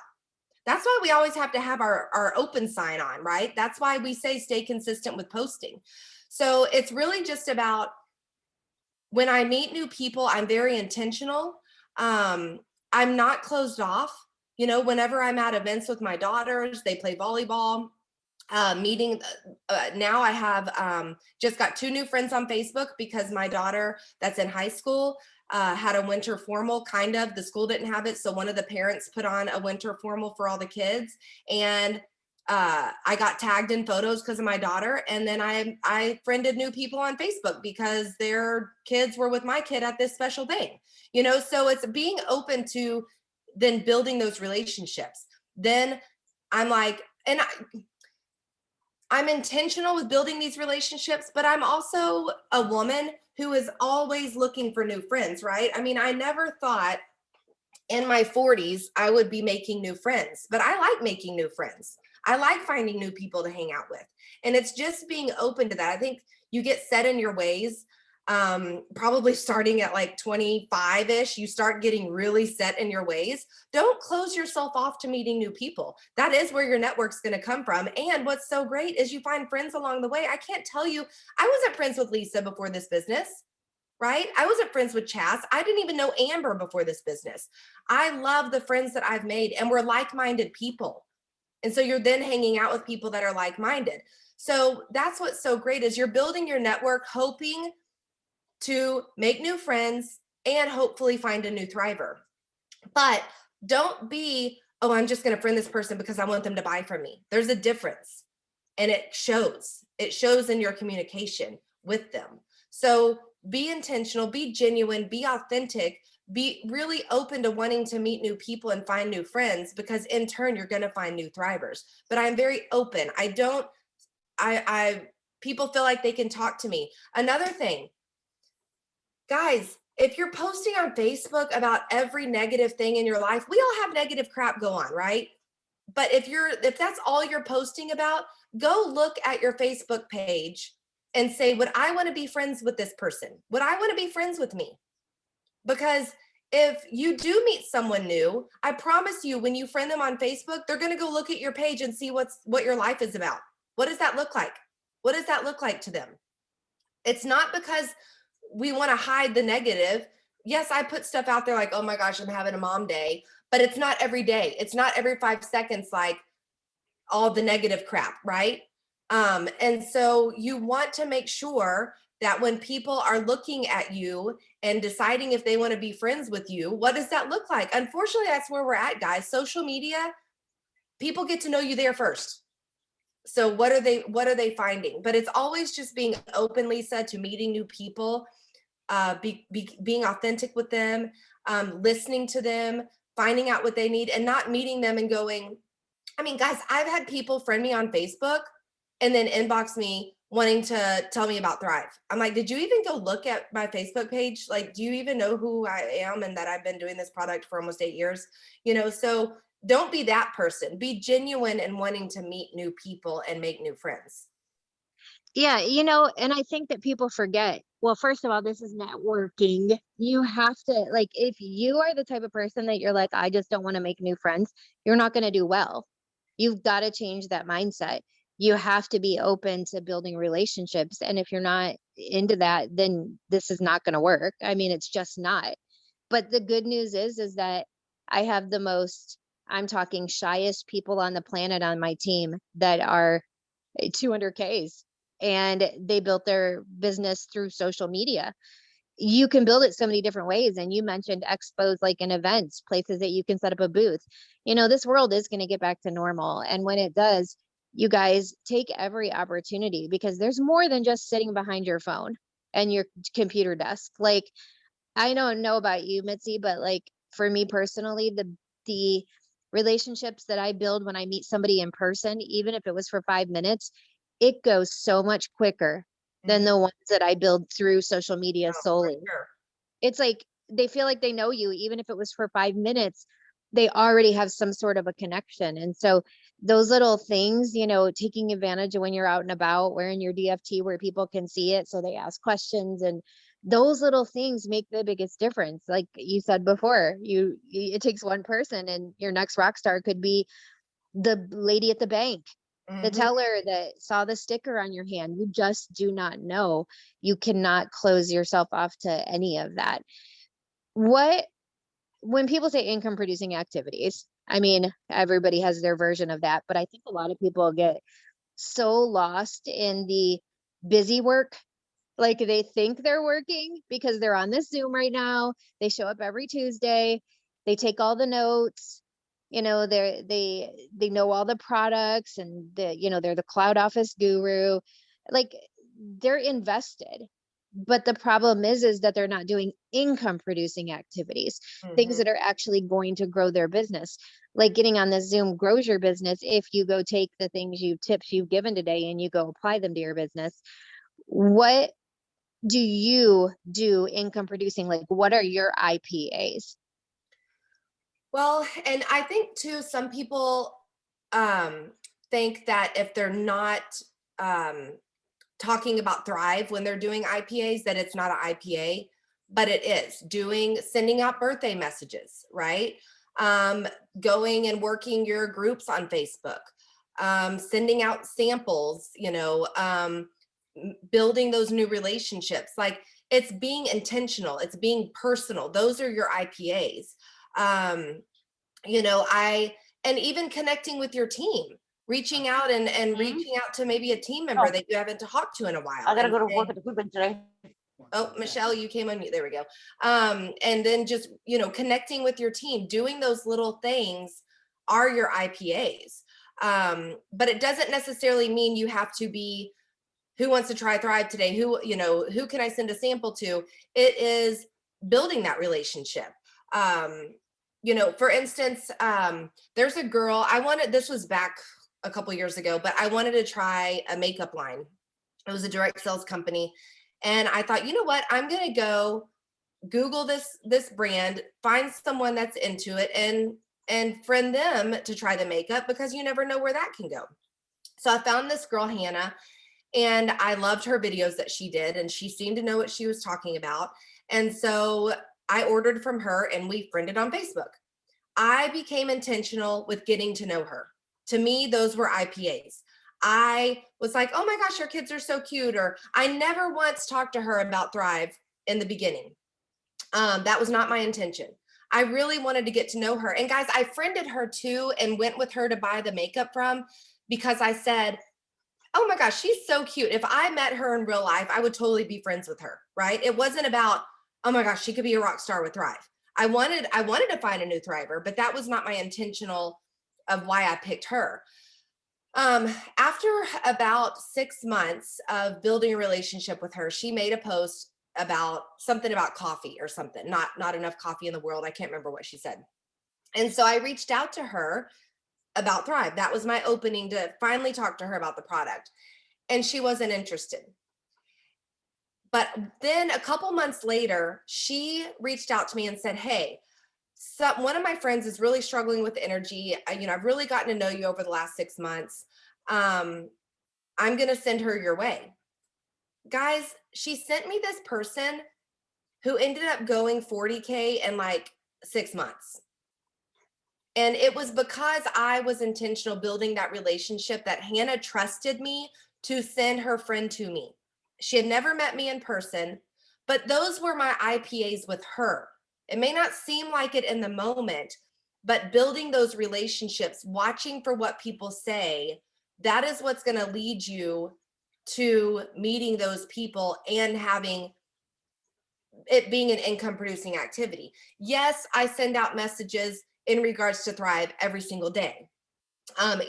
That's why we always have to have our open sign on, right? That's why we say stay consistent with posting. So it's really just about when I meet new people, I'm very intentional. I'm not closed off. You know, whenever I'm at events with my daughters, they play volleyball. Meeting now I have just got 2 new friends on Facebook because my daughter that's in high school had a winter formal, kind of. The school didn't have it, so one of the parents put on a winter formal for all the kids, and I got tagged in photos because of my daughter. And then I friended new people on Facebook because their kids were with my kid at this special thing. You know, so it's being open to then building those relationships. Then I'm like, and I'm intentional with building these relationships, but I'm also a woman who is always looking for new friends, right? I mean, I never thought in my 40s I would be making new friends, but I like making new friends. I like finding new people to hang out with. And it's just being open to that. I think you get set in your ways. Probably starting at like 25-ish, you start getting really set in your ways. Don't close yourself off to meeting new people. That is where your network's going to come from. And what's so great is you find friends along the way. I can't tell you, I wasn't friends with Lisa before this business, right? I wasn't friends with Chas. I didn't even know Amber before this business. I love the friends that I've made, and we're like-minded people. And so you're then hanging out with people that are like-minded. So that's what's so great is you're building your network, hoping to make new friends and hopefully find a new thriver. But don't be, oh, I'm just going to friend this person because I want them to buy from me. There's a difference, and it shows. It shows in your communication with them. So be intentional, be genuine, be authentic, be really open to wanting to meet new people and find new friends, because in turn you're going to find new thrivers. But I'm very open. People feel like they can talk to me. Another thing, guys, if you're posting on Facebook about every negative thing in your life, we all have negative crap go on, right? But if that's all you're posting about, go look at your Facebook page and say, would I want to be friends with this person? Would I want to be friends with me? Because if you do meet someone new, I promise you, when you friend them on Facebook, they're going to go look at your page and see what your life is about. What does that look like? What does that look like to them? It's not because we want to hide the negative. Yes, I put stuff out there like, oh my gosh, I'm having a mom day, but it's not every day. It's not every 5 seconds, like all the negative crap, right? And so you want to make sure that when people are looking at you and deciding if they want to be friends with you, what does that look like? Unfortunately, that's where we're at, guys. Social media, people get to know you there first. So what are they finding? But it's always just being open, Lisa, to meeting new people, being authentic with them, listening to them, finding out what they need, and not meeting them and going, I mean, guys, I've had people friend me on Facebook and then inbox me wanting to tell me about Thrive. I'm like, did you even go look at my Facebook page? Like, do you even know who I am and that I've been doing this product for almost 8 years? You know, so don't be that person. Be genuine and wanting to meet new people and make new friends. Yeah, and I think that people forget. Well, first of all, this is networking. You have to, like, if you are the type of person that you're like, I just don't want to make new friends, you're not going to do well. You've got to change that mindset. You have to be open to building relationships. And if you're not into that, then this is not going to work. I mean, it's just not. But the good news is that I have the most, I'm talking shyest people on the planet on my team that are 200Ks, and they built their business through social media. You can build it so many different ways. And you mentioned expos, like in events, places that you can set up a booth. This world is going to get back to normal. And when it does, you guys take every opportunity, because there's more than just sitting behind your phone and your computer desk. Like, I don't know about you, Mitzi, but like for me personally, the relationships that I build when I meet somebody in person, even if it was for 5 minutes, it goes so much quicker than Mhm. the ones that I build through social media Oh, for solely. sure. It's like they feel like they know you, even if it was for 5 minutes, they already have some sort of a connection. And so those little things, taking advantage of when you're out and about, wearing your DFT where people can see it, so they ask questions, and those little things make the biggest difference. Like you said before, it takes one person, and your next rock star could be the lady at the bank, the Mhm. teller that saw the sticker on your hand. You just do not know. You cannot close yourself off to any of that. What, when people say income producing activities, I mean, everybody has their version of that, but I think a lot of people get so lost in the busy work. Like they think they're working because they're on this Zoom right now. They show up every Tuesday. They take all the notes. They know all the products, and they're the cloud office guru. Like, they're invested. But the problem is that they're not doing income producing activities, things Mhm. that are actually going to grow their business. Like getting on this Zoom grows your business if you go take the tips you've given today and you go apply them to your business. What do you do income producing? Like, what are your IPAs? Well, and I think too, some people um, think that if they're not um, talking about Thrive when they're doing IPAs, that it's not an IPA, but it is. Sending out birthday messages, right? Um, Going and working your groups on Facebook, sending out samples, building those new relationships. Like, it's being intentional, it's being personal. Those are your IPAs. Um, I and even connecting with your team, reaching out and Hmm? reaching out to maybe a team member No, that you haven't talked to in a while I gotta and go to work saying, at the food bank today. oh, Michelle, you came on mute. There we go. And then just, connecting with your team, doing those little things are your IPAs. But it doesn't necessarily mean you have to be, who wants to try Thrive today? Who can I send a sample to? It is building that relationship. For instance, there's a girl this was back a couple years ago, but I wanted to try a makeup line. It was a direct sales company. And I thought, you know what? I'm going to go Google this brand, find someone that's into it, and friend them to try the makeup, because you never know where that can go. So I found this girl, Hannah, and I loved her videos that she did, and she seemed to know what she was talking about. And so I ordered from her, and we friended on Facebook. I became intentional with getting to know her. To me, those were IPAs. I was like, oh my gosh, her kids are so cute. Or I never once talked to her about Thrive in the beginning. That was not my intention. I really wanted to get to know her. And guys, I friended her too and went with her to buy the makeup from, because I said, oh my gosh, she's so cute. If I met her in real life, I would totally be friends with her, right? It wasn't about, oh my gosh, she could be a rock star with Thrive. I wanted to find a new Thriver, but that was not my intentional of why I picked her. After about 6 months of building a relationship with her, she made a post about something about coffee or something, not enough coffee in the world. I can't remember what she said. And so I reached out to her about Thrive. That was my opening to finally talk to her about the product. And she wasn't interested. But then a couple months later, she reached out to me and said, hey, one of my friends is really struggling with energy. I've really gotten to know you over the last 6 months. Um, I'm going to send her your way. Guys, she sent me this person who ended up going 40K in like 6 months. And it was because I was intentional building that relationship that Hannah trusted me to send her friend to me. She had never met me in person, but those were my IPAs with her. It may not seem like it in the moment, but building those relationships, watching for what people say, that is what's going to lead you to meeting those people and having it being an income producing activity. Yes, I send out messages in regards to Thrive every single day.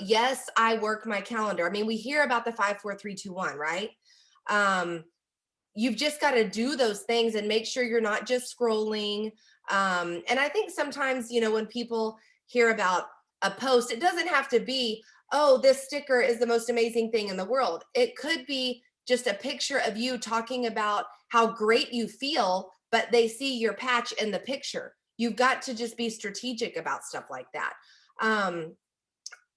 Yes, I work my calendar. I mean, we hear about the 5, 4, 3, 2, 1, right? Um, you've just got to do those things and make sure you're not just scrolling. And I think sometimes, when people hear about a post, it doesn't have to be, oh, this sticker is the most amazing thing in the world. It could be just a picture of you talking about how great you feel, but they see your patch in the picture. You've got to just be strategic about stuff like that. Um,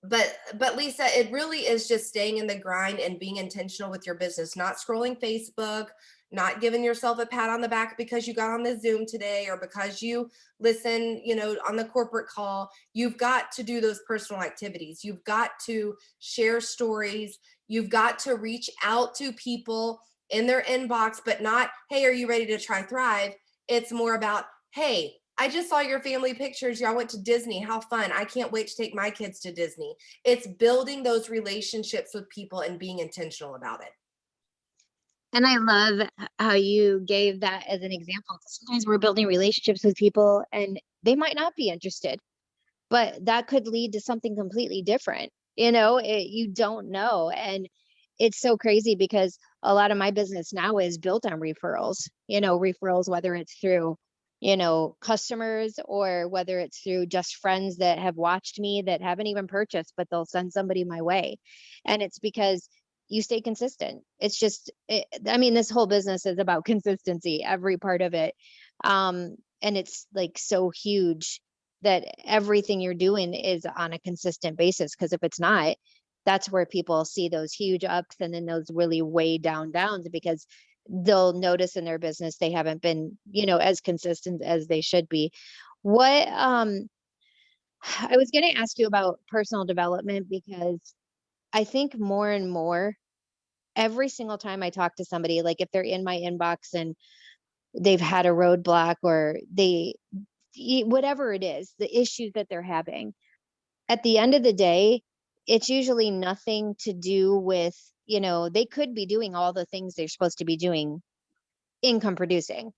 but Lisa, it really is just staying in the grind and being intentional with your business, not scrolling Facebook, not giving yourself a pat on the back because you got on the Zoom today or because you listen, on the corporate call. You've got to do those personal activities. You've got to share stories. You've got to reach out to people in their inbox, but not, hey, are you ready to try Thrive? It's more about, hey, I just saw your family pictures. Y'all went to Disney. How fun. I can't wait to take my kids to Disney. It's building those relationships with people and being intentional about it. And I love how you gave that as an example. Sometimes we're building relationships with people and they might not be interested, but that could lead to something completely different. You don't know. And it's so crazy because a lot of my business now is built on referrals, referrals, whether it's through, customers or whether it's through just friends that have watched me that haven't even purchased, but they'll send somebody my way. And it's because you stay consistent. I mean, this whole business is about consistency, every part of it. And it's like so huge that everything you're doing is on a consistent basis. Because if it's not, that's where people see those huge ups and then those really way down downs because they'll notice in their business they haven't been, as consistent as they should be. What I was going to ask you about personal development because I think more and more every single time I talk to somebody, like if they're in my inbox and they've had a roadblock or whatever it is, the issues that they're having, at the end of the day, it's usually nothing to do with, they could be doing all the things they're supposed to be doing, income producing.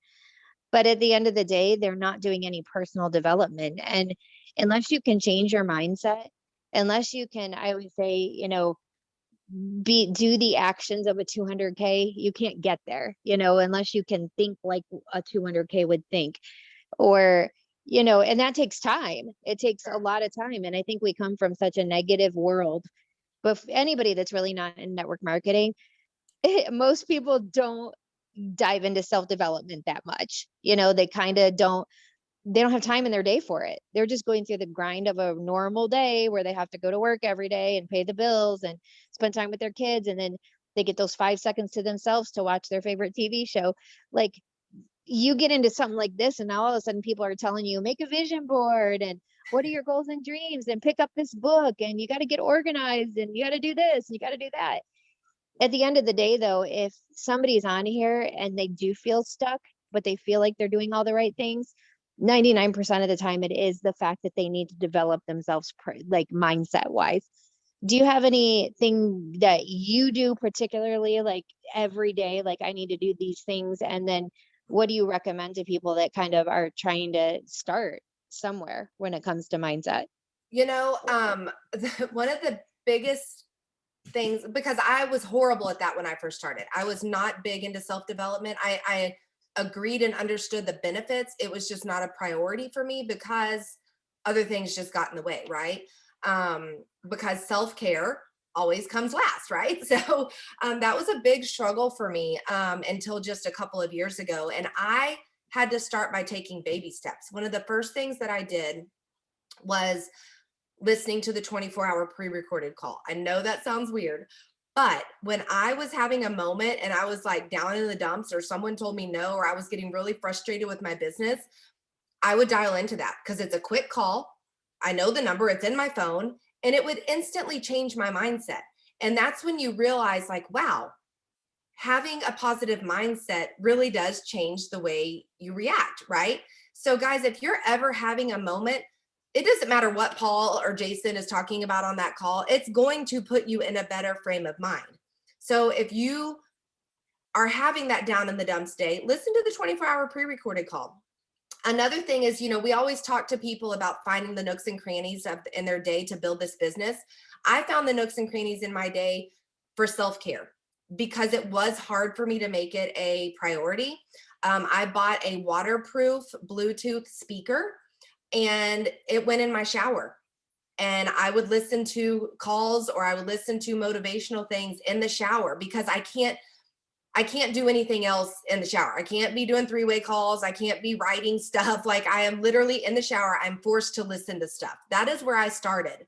But at the end of the day, they're not doing any personal development. And unless you can change your mindset, unless you can, I always say, do the actions of a 200K, you can't get there, unless you can think like a 200K would think. Or and that takes time. It takes a lot of time. And I think we come from such a negative world. But anybody that's really not in network marketing, most people don't dive into self-development that much. They kind of they don't have time in their day for it. They're just going through the grind of a normal day where they have to go to work every day and pay the bills and spend time with their kids. And then they get those 5 seconds to themselves to watch their favorite TV show. Like, you get into something like this and now all of a sudden people are telling you make a vision board and what are your goals and dreams and pick up this book and you got to get organized and you got to do this and you got to do that. At the end of the day though, if somebody's on here and they do feel stuck but they feel like they're doing all the right things, 99% of the time it is the fact that they need to develop themselves like mindset wise. Do you have anything that you do particularly like every day, like I need to do these things? And then what do you recommend to people that kind of are trying to start somewhere when it comes to mindset? One of the biggest things, because I was horrible at that when I first started. I was not big into self-development. I agreed and understood the benefits. It was just not a priority for me because other things just got in the way, right? Because self-care always comes last, right? So that was a big struggle for me until just a couple of years ago. And I had to start by taking baby steps. One of the first things that I did was listening to the 24-hour pre-recorded call. I know that sounds weird, but when I was having a moment and I was like down in the dumps or someone told me no, or I was getting really frustrated with my business, I would dial into that because it's a quick call. I know the number, it's in my phone, and it would instantly change my mindset. And that's when you realize, like, wow, having a positive mindset really does change the way you react, right? So, guys, if you're ever having a moment, it doesn't matter what Paul or Jason is talking about on that call, it's going to put you in a better frame of mind. So, if you are having that down in the dumps day, listen to the 24-hour pre-recorded call. Another thing is, we always talk to people about finding the nooks and crannies in their day to build this business. I found the nooks and crannies in my day for self-care because it was hard for me to make it a priority. I bought a waterproof Bluetooth speaker and it went in my shower. And I would listen to calls or I would listen to motivational things in the shower because I can't do anything else in the shower. I can't be doing three-way calls. I can't be writing stuff. Like, I am literally in the shower. I'm forced to listen to stuff. That is where I started.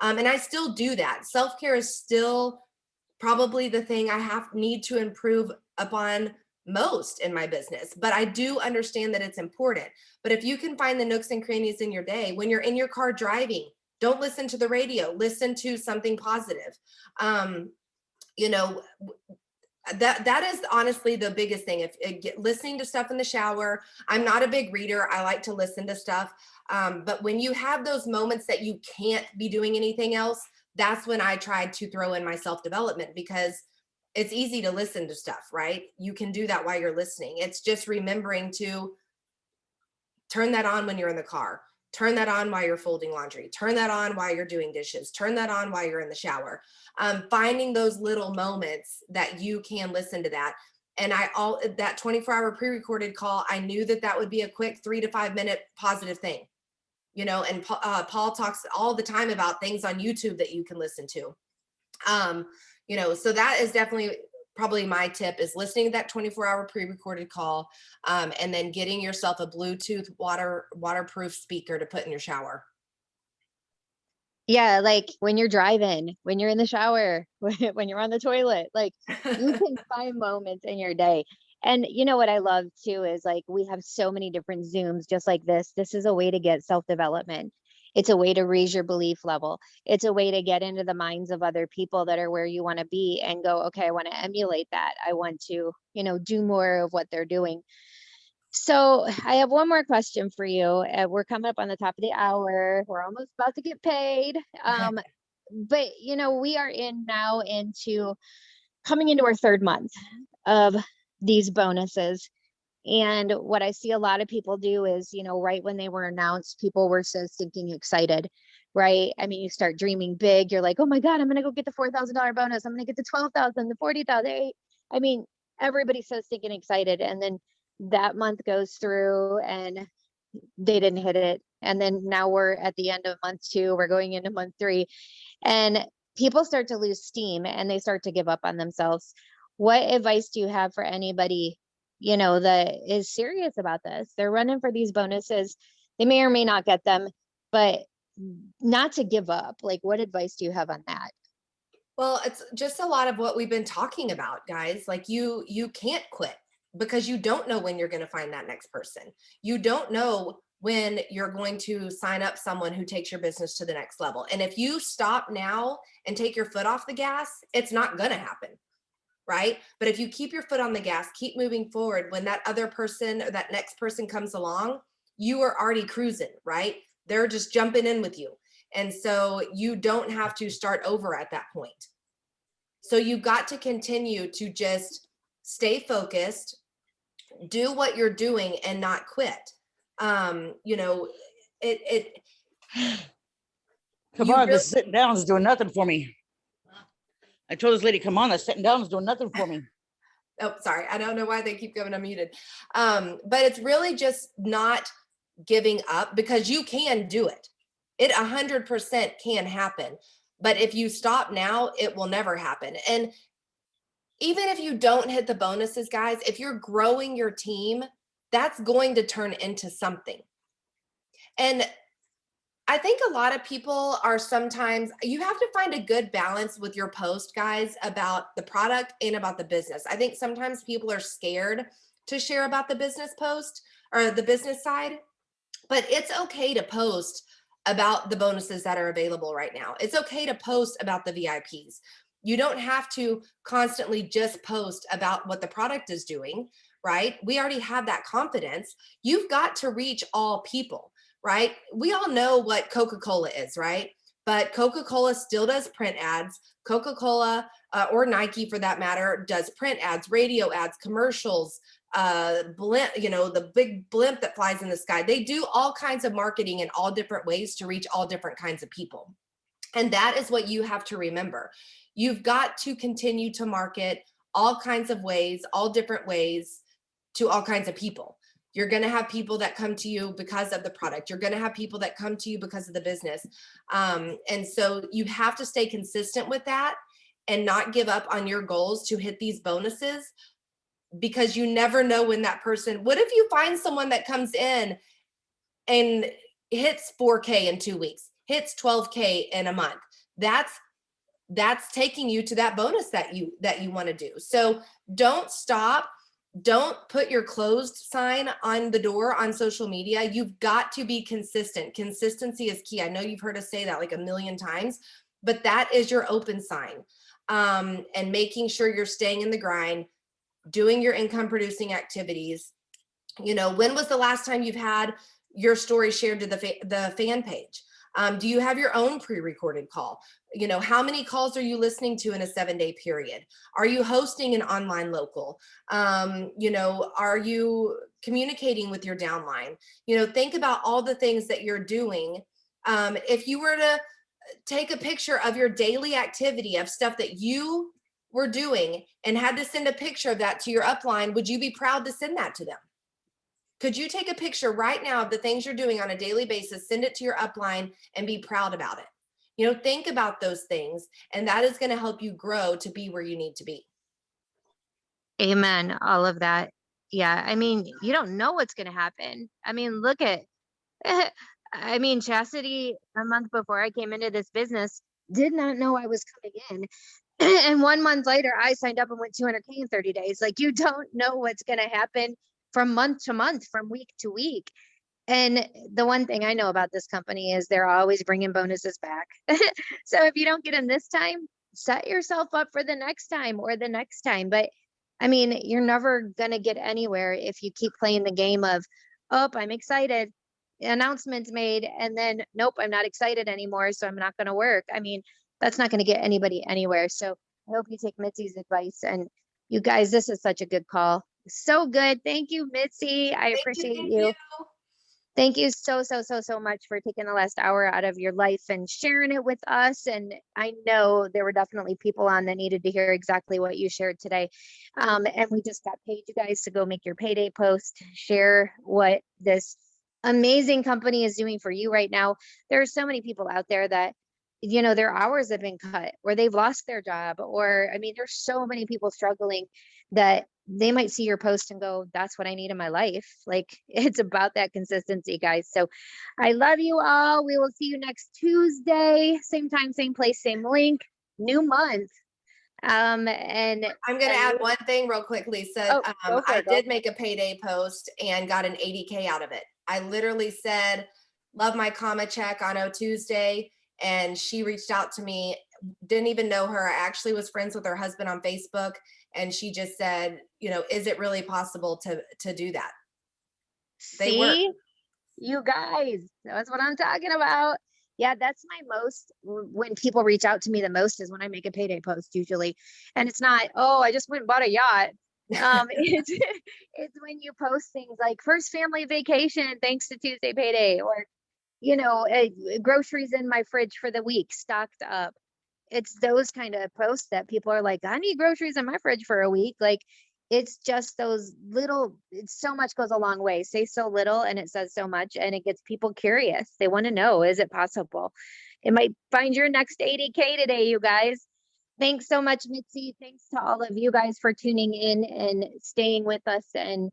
And I still do that. Self-care is still probably the thing I need to improve upon most in my business. But I do understand that it's important. But if you can find the nooks and crannies in your day, when you're in your car driving, don't listen to the radio, listen to something positive. That is honestly the biggest thing. Listening to stuff in the shower. I'm not a big reader. I like to listen to stuff. But when you have those moments that you can't be doing anything else, that's when I tried to throw in my self-development, because it's easy to listen to stuff, right? You can do that while you're listening. It's just remembering to turn that on when you're in the car. Turn that on while you're folding laundry. Turn that on while you're doing dishes. Turn that on while you're in the shower. Finding those little moments that you can listen to that. And that 24-hour pre-recorded call, I knew that would be a quick 3 to 5 minute positive thing. And Paul talks all the time about things on YouTube that you can listen to. So that is definitely probably my tip, is listening to that 24-hour pre-recorded call, and then getting yourself a Bluetooth waterproof speaker to put in your shower. Yeah, like when you're driving, when you're in the shower, when you're on the toilet, like you can find moments in your day. And what I love too is, like, we have so many different Zooms just like this. This is a way to get self-development. It's a way to raise your belief level. It's a way to get into the minds of other people that are where you want to be and go, okay, I want to emulate that. I want to, do more of what they're doing. So I have one more question for you. We're coming up on the top of the hour. We're almost about to get paid. But we are coming into our third month of these bonuses. And what I see a lot of people do is, right when they were announced, people were so stinking excited, right? I mean, you start dreaming big. You're like, oh my God, I'm going to go get the $4,000 bonus. I'm going to get the 12,000, the 40,000. I mean, everybody's so stinking excited. And then that month goes through and they didn't hit it. And then now we're at the end of month 2, we're going into month 3, and people start to lose steam and they start to give up on themselves. What advice do you have for anybody, that is serious about this? They're running for these bonuses. They may or may not get them, but not to give up. Like, what advice do you have on that? Well, it's just a lot of what we've been talking about, guys. Like, you can't quit, because you don't know when you're going to find that next person. You don't know when you're going to sign up someone who takes your business to the next level. And if you stop now and take your foot off the gas, it's not going to happen, right? But if you keep your foot on the gas, keep moving forward, when that other person or that next person comes along, you are already cruising, right? They're just jumping in with you. And so you don't have to start over at that point. So you've got to continue to just stay focused, do what you're doing, and not quit. Come on, this sitting down is doing nothing for me. I told this lady, come on, this sitting down is doing nothing for me. Oh, sorry. I don't know why they keep going unmuted. But it's really just not giving up, because you can do it. It 100% can happen. But if you stop now, it will never happen. And even if you don't hit the bonuses, guys, if you're growing your team, that's going to turn into something. And I think a lot of people are sometimes, you have to find a good balance with your post, guys, about the product and about the business. I think sometimes people are scared to share about the business post or the business side, but it's okay to post about the bonuses that are available right now. It's okay to post about the VIPs. You don't have to constantly just post about what the product is doing, right? We already have that confidence. You've got to reach all people, right? We all know what Coca-Cola is, right? But Coca-Cola still does print ads. Coca-Cola or Nike for that matter does print ads, radio ads, commercials, blimp, the big blimp that flies in the sky. They do all kinds of marketing in all different ways to reach all different kinds of people. And that is what you have to remember. You've got to continue to market all kinds of ways, all different ways to all kinds of people. You're going to have people that come to you because of the product. You're going to have people that come to you because of the business. And so you have to stay consistent with that and not give up on your goals to hit these bonuses, because you never know when that person, what if you find someone that comes in and hits 4K in 2 weeks, hits 12K in a month? That's taking you to that bonus that you want to do. So don't stop. Don't put your closed sign on the door on social media. You've got to be consistent. Consistency is key. I know you've heard us say that like a million times, but that is your open sign. And making sure you're staying in the grind, doing your income producing activities. When was the last time you've had your story shared to the fan page? Do you have your own pre-recorded call? How many calls are you listening to in a 7-day period? Are you hosting an online local? Are you communicating with your downline? Think about all the things that you're doing. If you were to take a picture of your daily activity of stuff that you were doing and had to send a picture of that to your upline, would you be proud to send that to them? Could you take a picture right now of the things you're doing on a daily basis, send it to your upline, and be proud about it? Think about those things, and that is going to help you grow to be where you need to be. Amen. All of that. Yeah. I mean, you don't know what's going to happen. I mean, look at, Chastity, a month before I came into this business, did not know I was coming in. And 1 month later, I signed up and went 200K in 30 days. Like, you don't know what's going to happen from month to month, from week to week. And the one thing I know about this company is they're always bringing bonuses back. So if you don't get them this time, set yourself up for the next time or the next time. But I mean, you're never going to get anywhere if you keep playing the game of, oh, I'm excited, announcements made, and then, nope, I'm not excited anymore, so I'm not going to work. I mean, that's not going to get anybody anywhere. So I hope you take Mitzi's advice. And you guys, this is such a good call. So good. Thank you, Mitzi. I appreciate you. Thank you so much for taking the last hour out of your life and sharing it with us. And I know there were definitely people on that needed to hear exactly what you shared today. And we just got paid, you guys, to go make your payday post, share what this amazing company is doing for you right now. There are so many people out there that, their hours have been cut or they've lost their job, or, I mean, there's so many people struggling that they might see your post and go, that's what I need in my life. Like, it's about that consistency, guys. So I love you all. We will see you next Tuesday, same time, same place, same link, new month. And I'm going to add one thing real quick, Lisa. I did make a payday post and got an 80K out of it. I literally said, love my comma check on Tuesday. And she reached out to me, didn't even know her. I actually was friends with her husband on Facebook. And she just said, is it really possible to do that? See, you guys, that's what I'm talking about. Yeah, that's my most, when people reach out to me the most is when I make a payday post usually. And it's not, oh, I just went and bought a yacht. It's when you post things like first family vacation thanks to Tuesday payday, or groceries in my fridge for the week stocked up. It's those kind of posts that people are like, I need groceries in my fridge for a week. Like, it's just those little, so much goes a long way. Say so little and it says so much, and it gets people curious. They want to know, is it possible? It might find your next 80K today, you guys. Thanks so much, Mitzi. Thanks to all of you guys for tuning in and staying with us and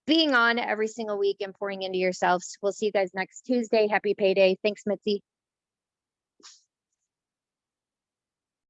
being on every single week and pouring into yourselves. We'll see you guys next Tuesday. Happy payday. Thanks, Mitzi.